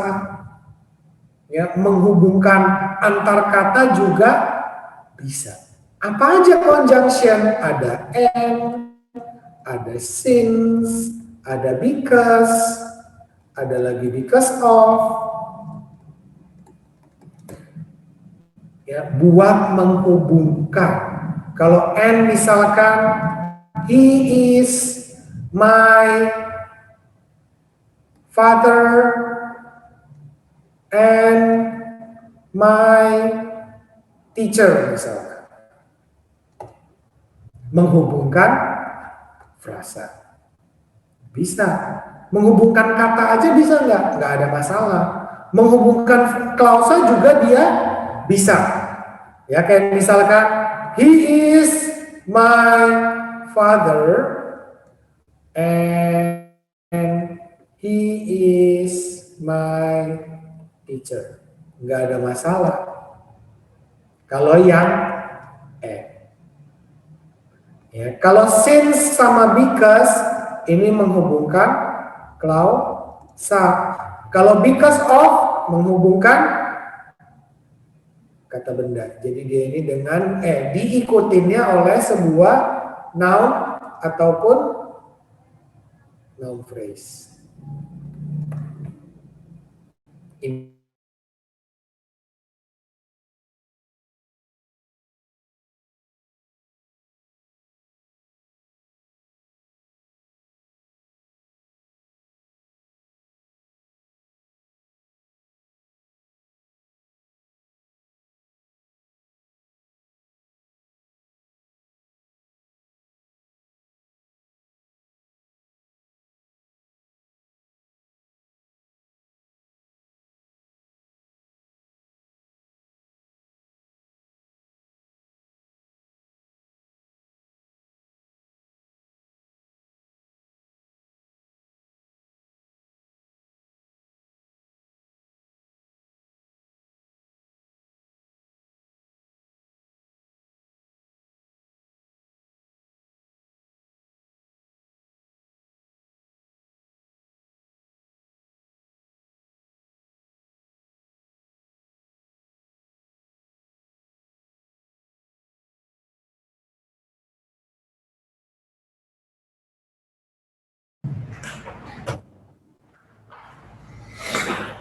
Ya, menghubungkan antar kata juga bisa. Apa aja conjunction? Ada and, ada since, ada because, ada lagi because of. Ya, buat menghubungkan. Kalau and misalkan he is my father and my teacher misalkan. Menghubungkan frasa. Bisa. Menghubungkan kata aja bisa nggak? Nggak ada masalah. Menghubungkan klausa juga dia bisa. Ya, kayak misalkan he is my father and he is my teacher. Nggak ada masalah. Kalau yang ya, kalau since sama because ini menghubungkan klausa. Kalau because of menghubungkan kata benda. Jadi dia ini dengan diikutinnya oleh sebuah noun ataupun noun phrase. Ini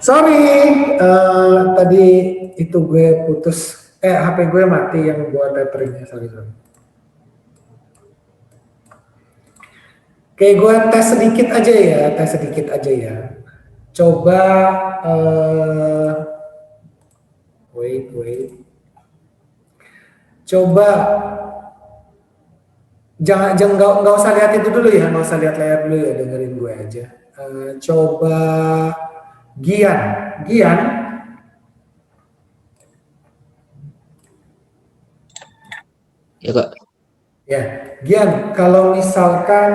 sorry, tadi itu gue putus, HP gue mati yang buat baterainya, sorry. Oke, gue tes sedikit aja ya. Coba, wait. Coba, jangan nggak usah lihat itu dulu ya, nggak usah lihat layar dulu ya, dengerin gue aja. Coba Gian. Ya Kak. Ya, Gian, kalau misalkan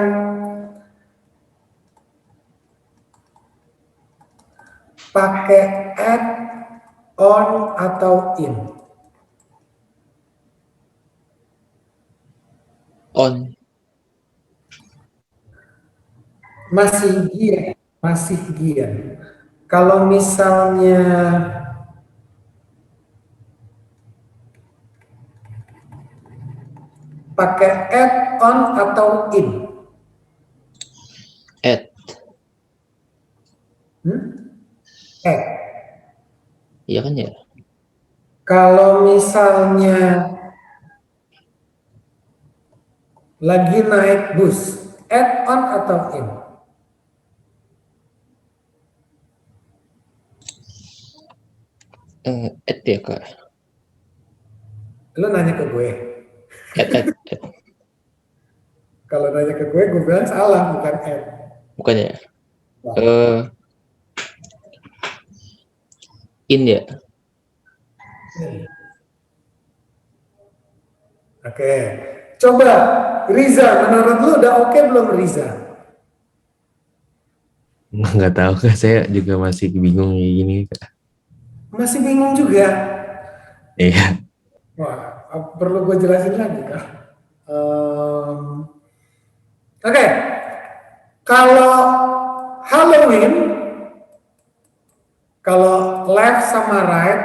pakai at, on, atau in? On. Masih Gian. Kalau misalnya pakai at, on, atau in? At. At. Iya kan ya? Kalau misalnya lagi naik bus, at, on, atau in? At ya Kak. Lo nanya ke gue. At. Kalau nanya ke gue bilang salah, bukan N. Bukan ya? In ya? Oke. Coba, Riza, menurut lu udah oke belum Riza? Nggak tahu Kak, saya juga masih bingung kayak gini Kak. Masih bingung juga? Iya. Wah, perlu gue jelasin lagi Kak? Oke. Kalau Halloween, kalau left sama right,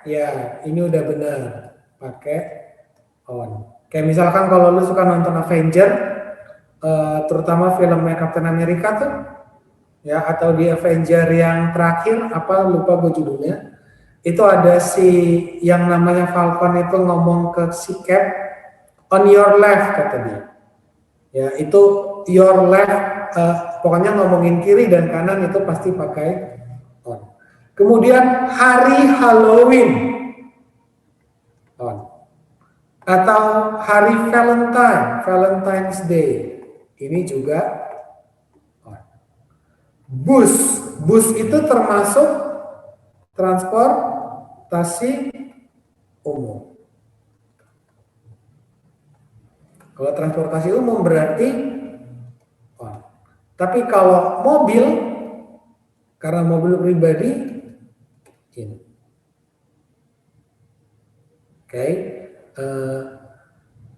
ya ini udah benar pakai on. Kayak misalkan kalau lu suka nonton Avenger, terutama filmnya Captain America tuh, ya atau di Avenger yang terakhir apa lupa gue judulnya, itu ada si yang namanya Falcon itu ngomong ke si Cap, on your left kata dia. Ya itu your left, pokoknya ngomongin kiri dan kanan itu pasti pakai on. Kemudian hari Halloween on. Atau hari Valentine's Day, ini juga on. Bus itu termasuk transportasi umum. Kalau transportasi umum berarti on. Tapi kalau mobil, karena mobil pribadi, ini. Oke.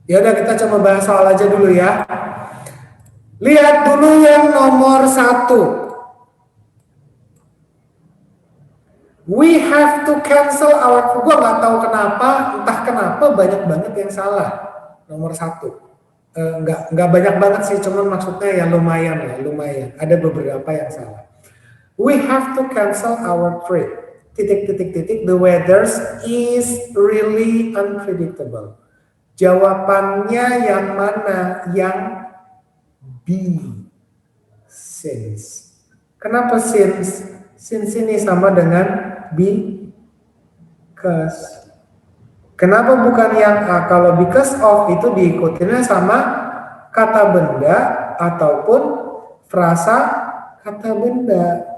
Ya udah kita coba bahas soal aja dulu ya. Lihat dulu yang nomor 1. We have to cancel our. Gua nggak tahu kenapa, entah kenapa banyak banget yang salah. Nomor 1. Nggak banyak banget sih, cuman maksudnya ya lumayan. Ada beberapa yang salah. We have to cancel our trip. ... The weather is really unpredictable. Jawabannya yang mana? Yang B. Since. Kenapa since? Since ini sama dengan because. Kenapa bukan yang A? Kalau because of itu diikutinya sama kata benda ataupun frasa kata benda.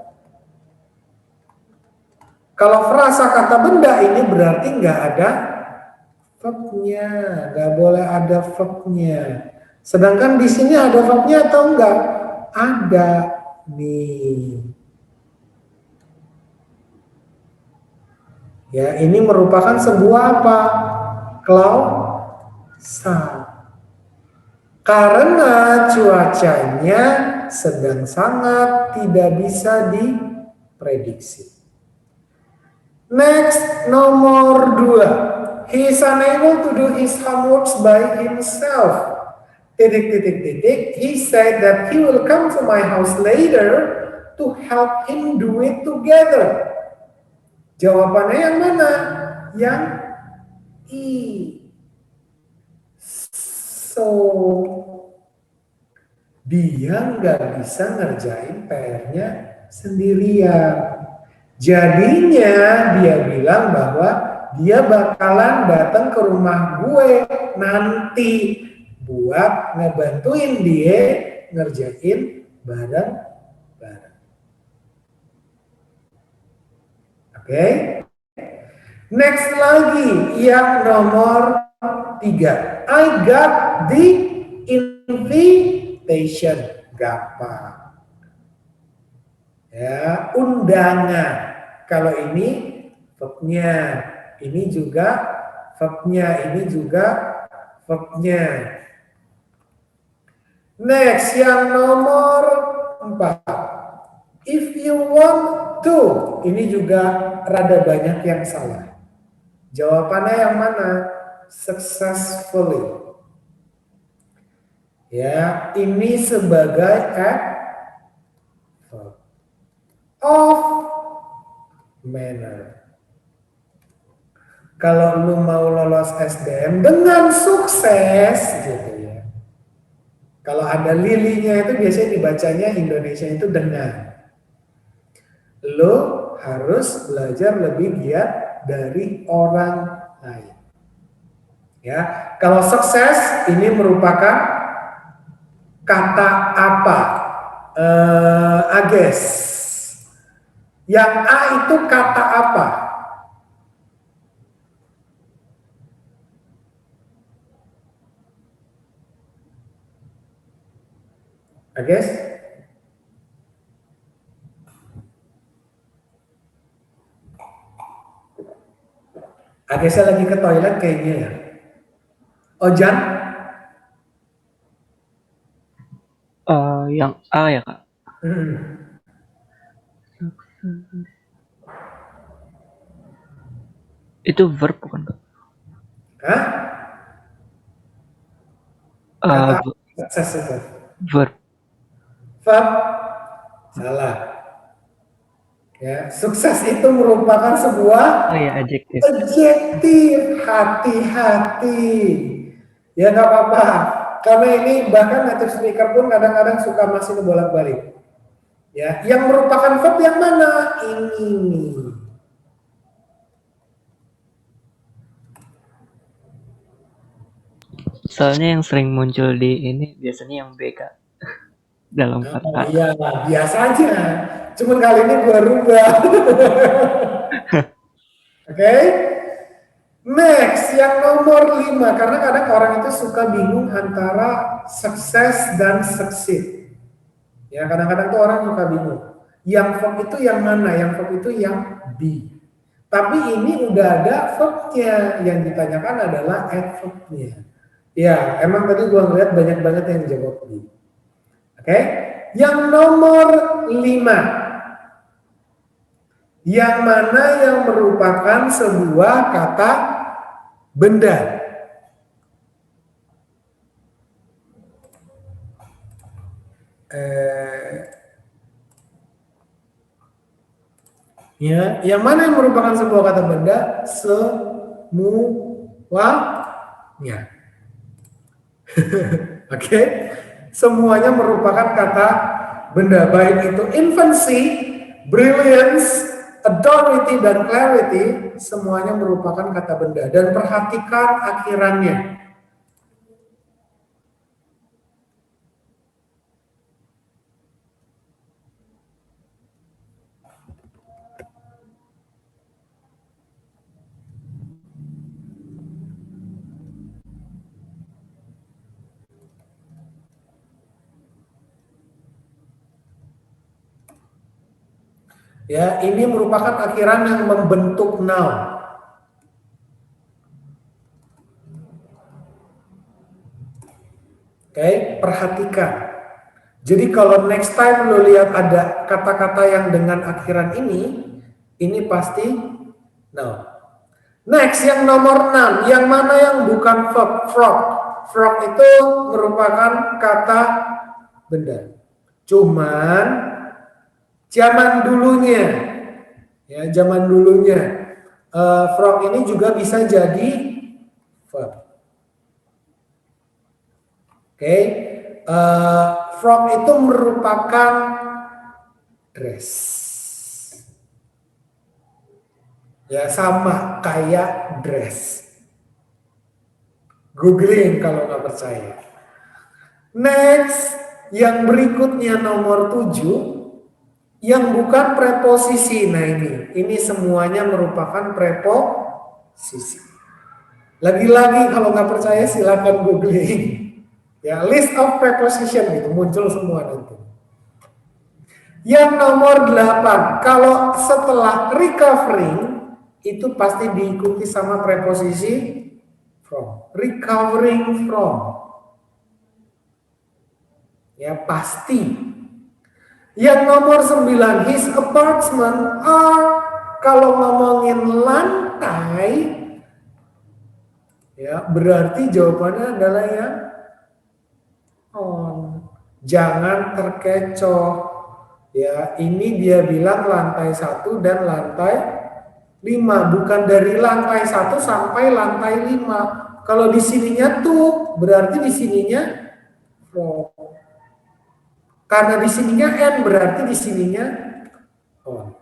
Kalau frasa kata benda ini berarti nggak ada verb-nya, nggak boleh ada verb-nya. Sedangkan di sini ada verb-nya atau enggak? Ada nih. Ya, ini merupakan sebuah apa? Klausa. Karena cuacanya sedang sangat tidak bisa diprediksi. Next, nomor 2. He is unable to do his homeworks by himself. ... He said that he will come to my house later to help him do it together. Jawabannya yang mana? Yang I. So, dia nggak bisa ngerjain PR-nya sendirian. Jadinya dia bilang bahwa dia bakalan datang ke rumah gue nanti buat ngebantuin dia ngerjain bareng-bareng. Oke. Next lagi yang nomor 3. I got the invitation. Gampang. Ya, undangan. Kalau ini verb-nya, ini juga verb-nya, ini juga verb-nya. Next, yang nomor 4. If you want to, ini juga rada banyak yang salah. Jawabannya yang mana? Successfully. Ya, ini sebagai verb of manner. Kalau lu mau lolos SDM dengan sukses gitu ya. Kalau ada lilinya itu biasanya dibacanya Indonesia itu dengan. Lu harus belajar lebih giat dari orang lain. Ya, kalau sukses ini merupakan kata apa? Ages. Yang A itu kata apa? Ages? Agesnya lagi ke toilet kayaknya ya. Ojan? Yang A ya kak. Itu verb bukan kak? Hah? Kata sukses itu. Verb. Verb? Salah. Ya, sukses itu merupakan sebuah adjektif. Adjektif, hati-hati. Ya nggak apa-apa. Karena ini bahkan native speaker pun kadang-kadang suka masih bolak-balik. Ya, yang merupakan verb yang mana? Ini. Soalnya yang sering muncul di ini biasanya yang B kak. Dalam kata. Iya, biasa aja. Cuman kali ini gua rubah. Oke. Next, yang nomor 5. Karena kadang orang itu suka bingung antara sukses dan succeed. Ya, kadang-kadang tuh orang suka bingung. Yang verb itu yang mana? Yang verb itu yang B. Tapi ini udah ada verbnya. Yang ditanyakan adalah adverbnya. Ya, emang tadi gua ngeliat banyak banget yang jawab B. Oke, yang nomor 5, yang mana yang merupakan sebuah kata benda? Ya, yang mana yang merupakan sebuah kata benda? Semuanya. Oke. Semuanya merupakan kata benda, baik itu infancy, brilliance, authority, dan clarity, semuanya merupakan kata benda. Dan perhatikan akhirannya. Ya, ini merupakan akhiran yang membentuk noun. Oke, perhatikan. Jadi kalau next time lo lihat ada kata-kata yang dengan akhiran ini pasti noun. Next, yang nomor 6, yang mana yang bukan verb? Frog. Frog itu merupakan kata benda. Cuman zaman dulunya, ya zaman dulunya, frog ini juga bisa jadi verb. Oke, frog itu merupakan dress. Ya sama kayak dress. Googling kalau nggak percaya. Next, yang berikutnya nomor 7. Yang bukan preposisi. Nah ini semuanya merupakan preposisi. Lagi-lagi kalau nggak percaya silakan googling. Ya, list of preposition gitu muncul semua nanti. Yang nomor 8, kalau setelah recovering itu pasti diikuti sama preposisi from. Recovering from. Ya pasti. Yang nomor 9, his apartment are, kalau ngomongin lantai, ya berarti jawabannya adalah yang on. Jangan terkecoh. Ya, ini dia bilang lantai 1 dan lantai 5, bukan dari lantai 1 sampai lantai 5. Kalau di sininya tuh, berarti di sininya from. Karena di sininya N berarti di sininya on.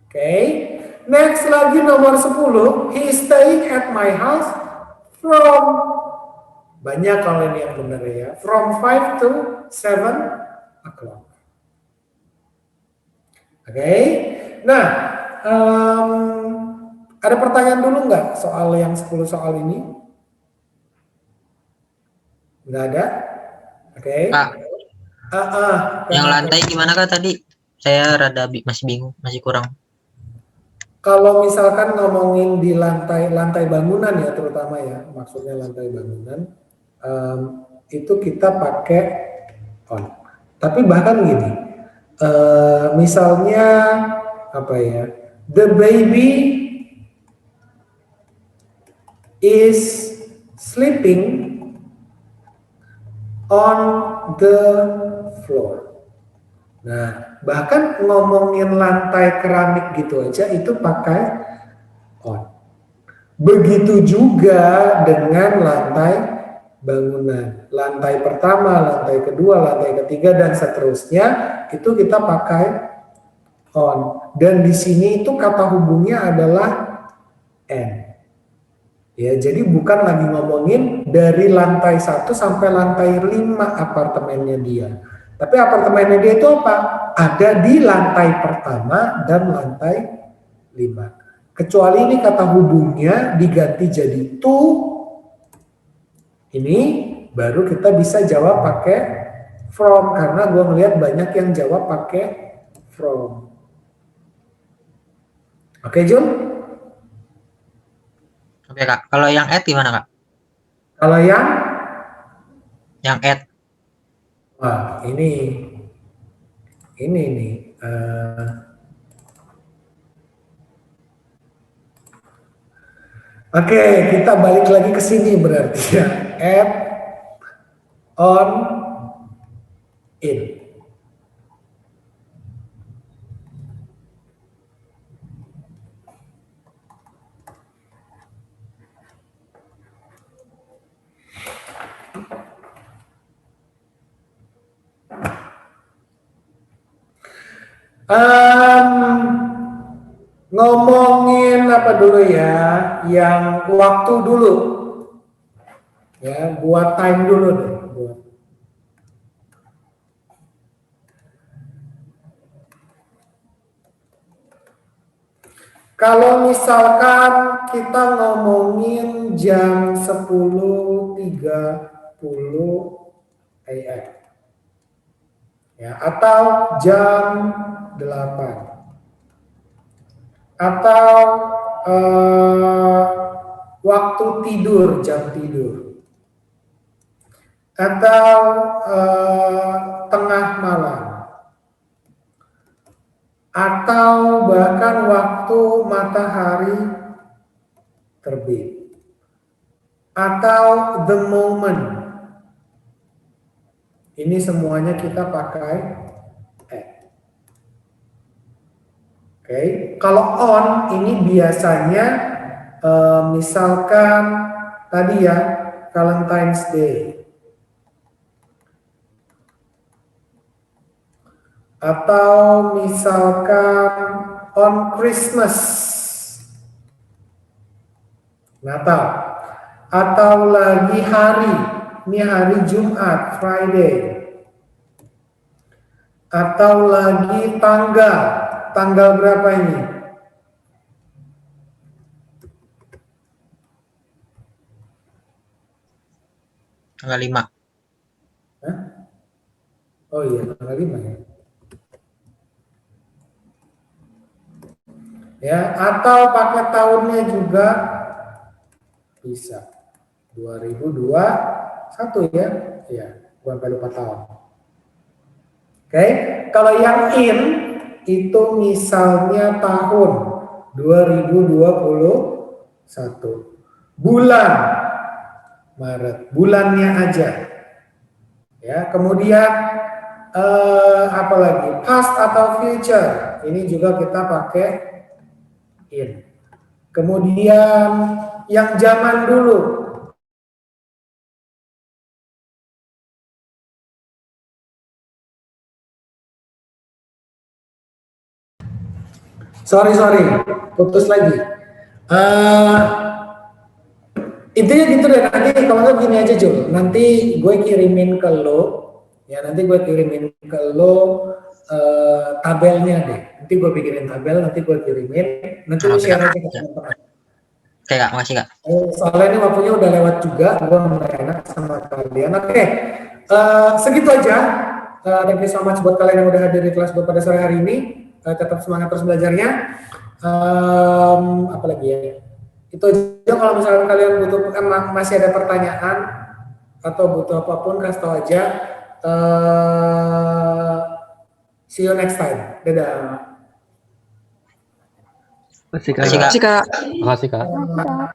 Oke. Next lagi nomor 10. He is staying at my house from Banyak kalau ini yang benar ya. From 5 to 7 o'clock. Oke. Nah, ada pertanyaan dulu nggak soal yang 10 soal ini? Nggak ada? Oke. Kak, yang kenapa? lantai gimana Kak tadi? Saya rada masih bingung, masih kurang. Kalau misalkan ngomongin di lantai bangunan ya, terutama ya, maksudnya lantai bangunan, itu kita pakai on. Tapi bahkan gini, misalnya apa ya, the baby is sleeping on the floor. Nah, bahkan ngomongin lantai keramik gitu aja itu pakai on. Begitu juga dengan lantai bangunan. Lantai pertama, lantai kedua, lantai ketiga, dan seterusnya itu kita pakai on. Dan di sini itu kata hubungnya adalah n. Ya, jadi bukan lagi ngomongin dari lantai 1 sampai lantai 5 apartemennya dia. Tapi apartemennya dia itu apa? Ada di lantai pertama dan lantai 5. Kecuali ini kata hubungnya diganti jadi to, ini baru kita bisa jawab pakai from, karena gue ngeliat banyak yang jawab pakai from. Oke, Jun? Oke Kak, kalau yang add gimana Kak? Kalau yang add. Wah, ini nih. Oke, kita balik lagi ke sini berarti ya. Add, on, in. Ngomongin apa dulu ya, yang waktu dulu ya, buat time dulu deh. Kalau misalkan kita ngomongin jam 10.30 AM ya, atau jam 8 atau waktu tidur, jam tidur, atau tengah malam, atau bahkan waktu matahari terbit, atau the moment. Ini semuanya kita pakai at. Oke, kalau on ini biasanya misalkan tadi ya, Valentine's Day, atau misalkan on Christmas, Natal, atau lagi hari, ini hari Jumat, Friday, atau lagi tanggal berapa ini? Tanggal 5. Hah? Oh iya, tanggal 5 ya. Ya, atau pakai tahunnya juga bisa. 2021 ya. Ya, gua sampai lupa tahun. Oke, kalau yang in itu misalnya tahun 2021. Bulan Maret, bulannya aja. Ya, kemudian apa lagi? Past atau future. Ini juga kita pakai in. Kemudian yang zaman dulu. Sorry, putus lagi. Intinya gitu deh, nanti kalau nggak gini aja Jul, nanti gue kirimin ke lo, ya nanti gue kirimin ke lo tabelnya deh. Nanti gue bikinin tabel, nanti gue kirimin, nanti lo share aja ke teman-teman. Oke kak, makasih kak. Soalnya ini waktunya udah lewat juga, gue nggak enak sama kalian. Oke, segitu aja. Thank you so much buat kalian yang udah hadir di kelas gue pada sore hari ini. Tetap semangat terus belajarnya. Apalagi ya? Itu aja. Kalau misalnya kalian butuh masih ada pertanyaan atau butuh apapun, kasih tahu aja. See you next time. Dadah. Masih Kak. Makasih kak. Makasih Kak. Kak.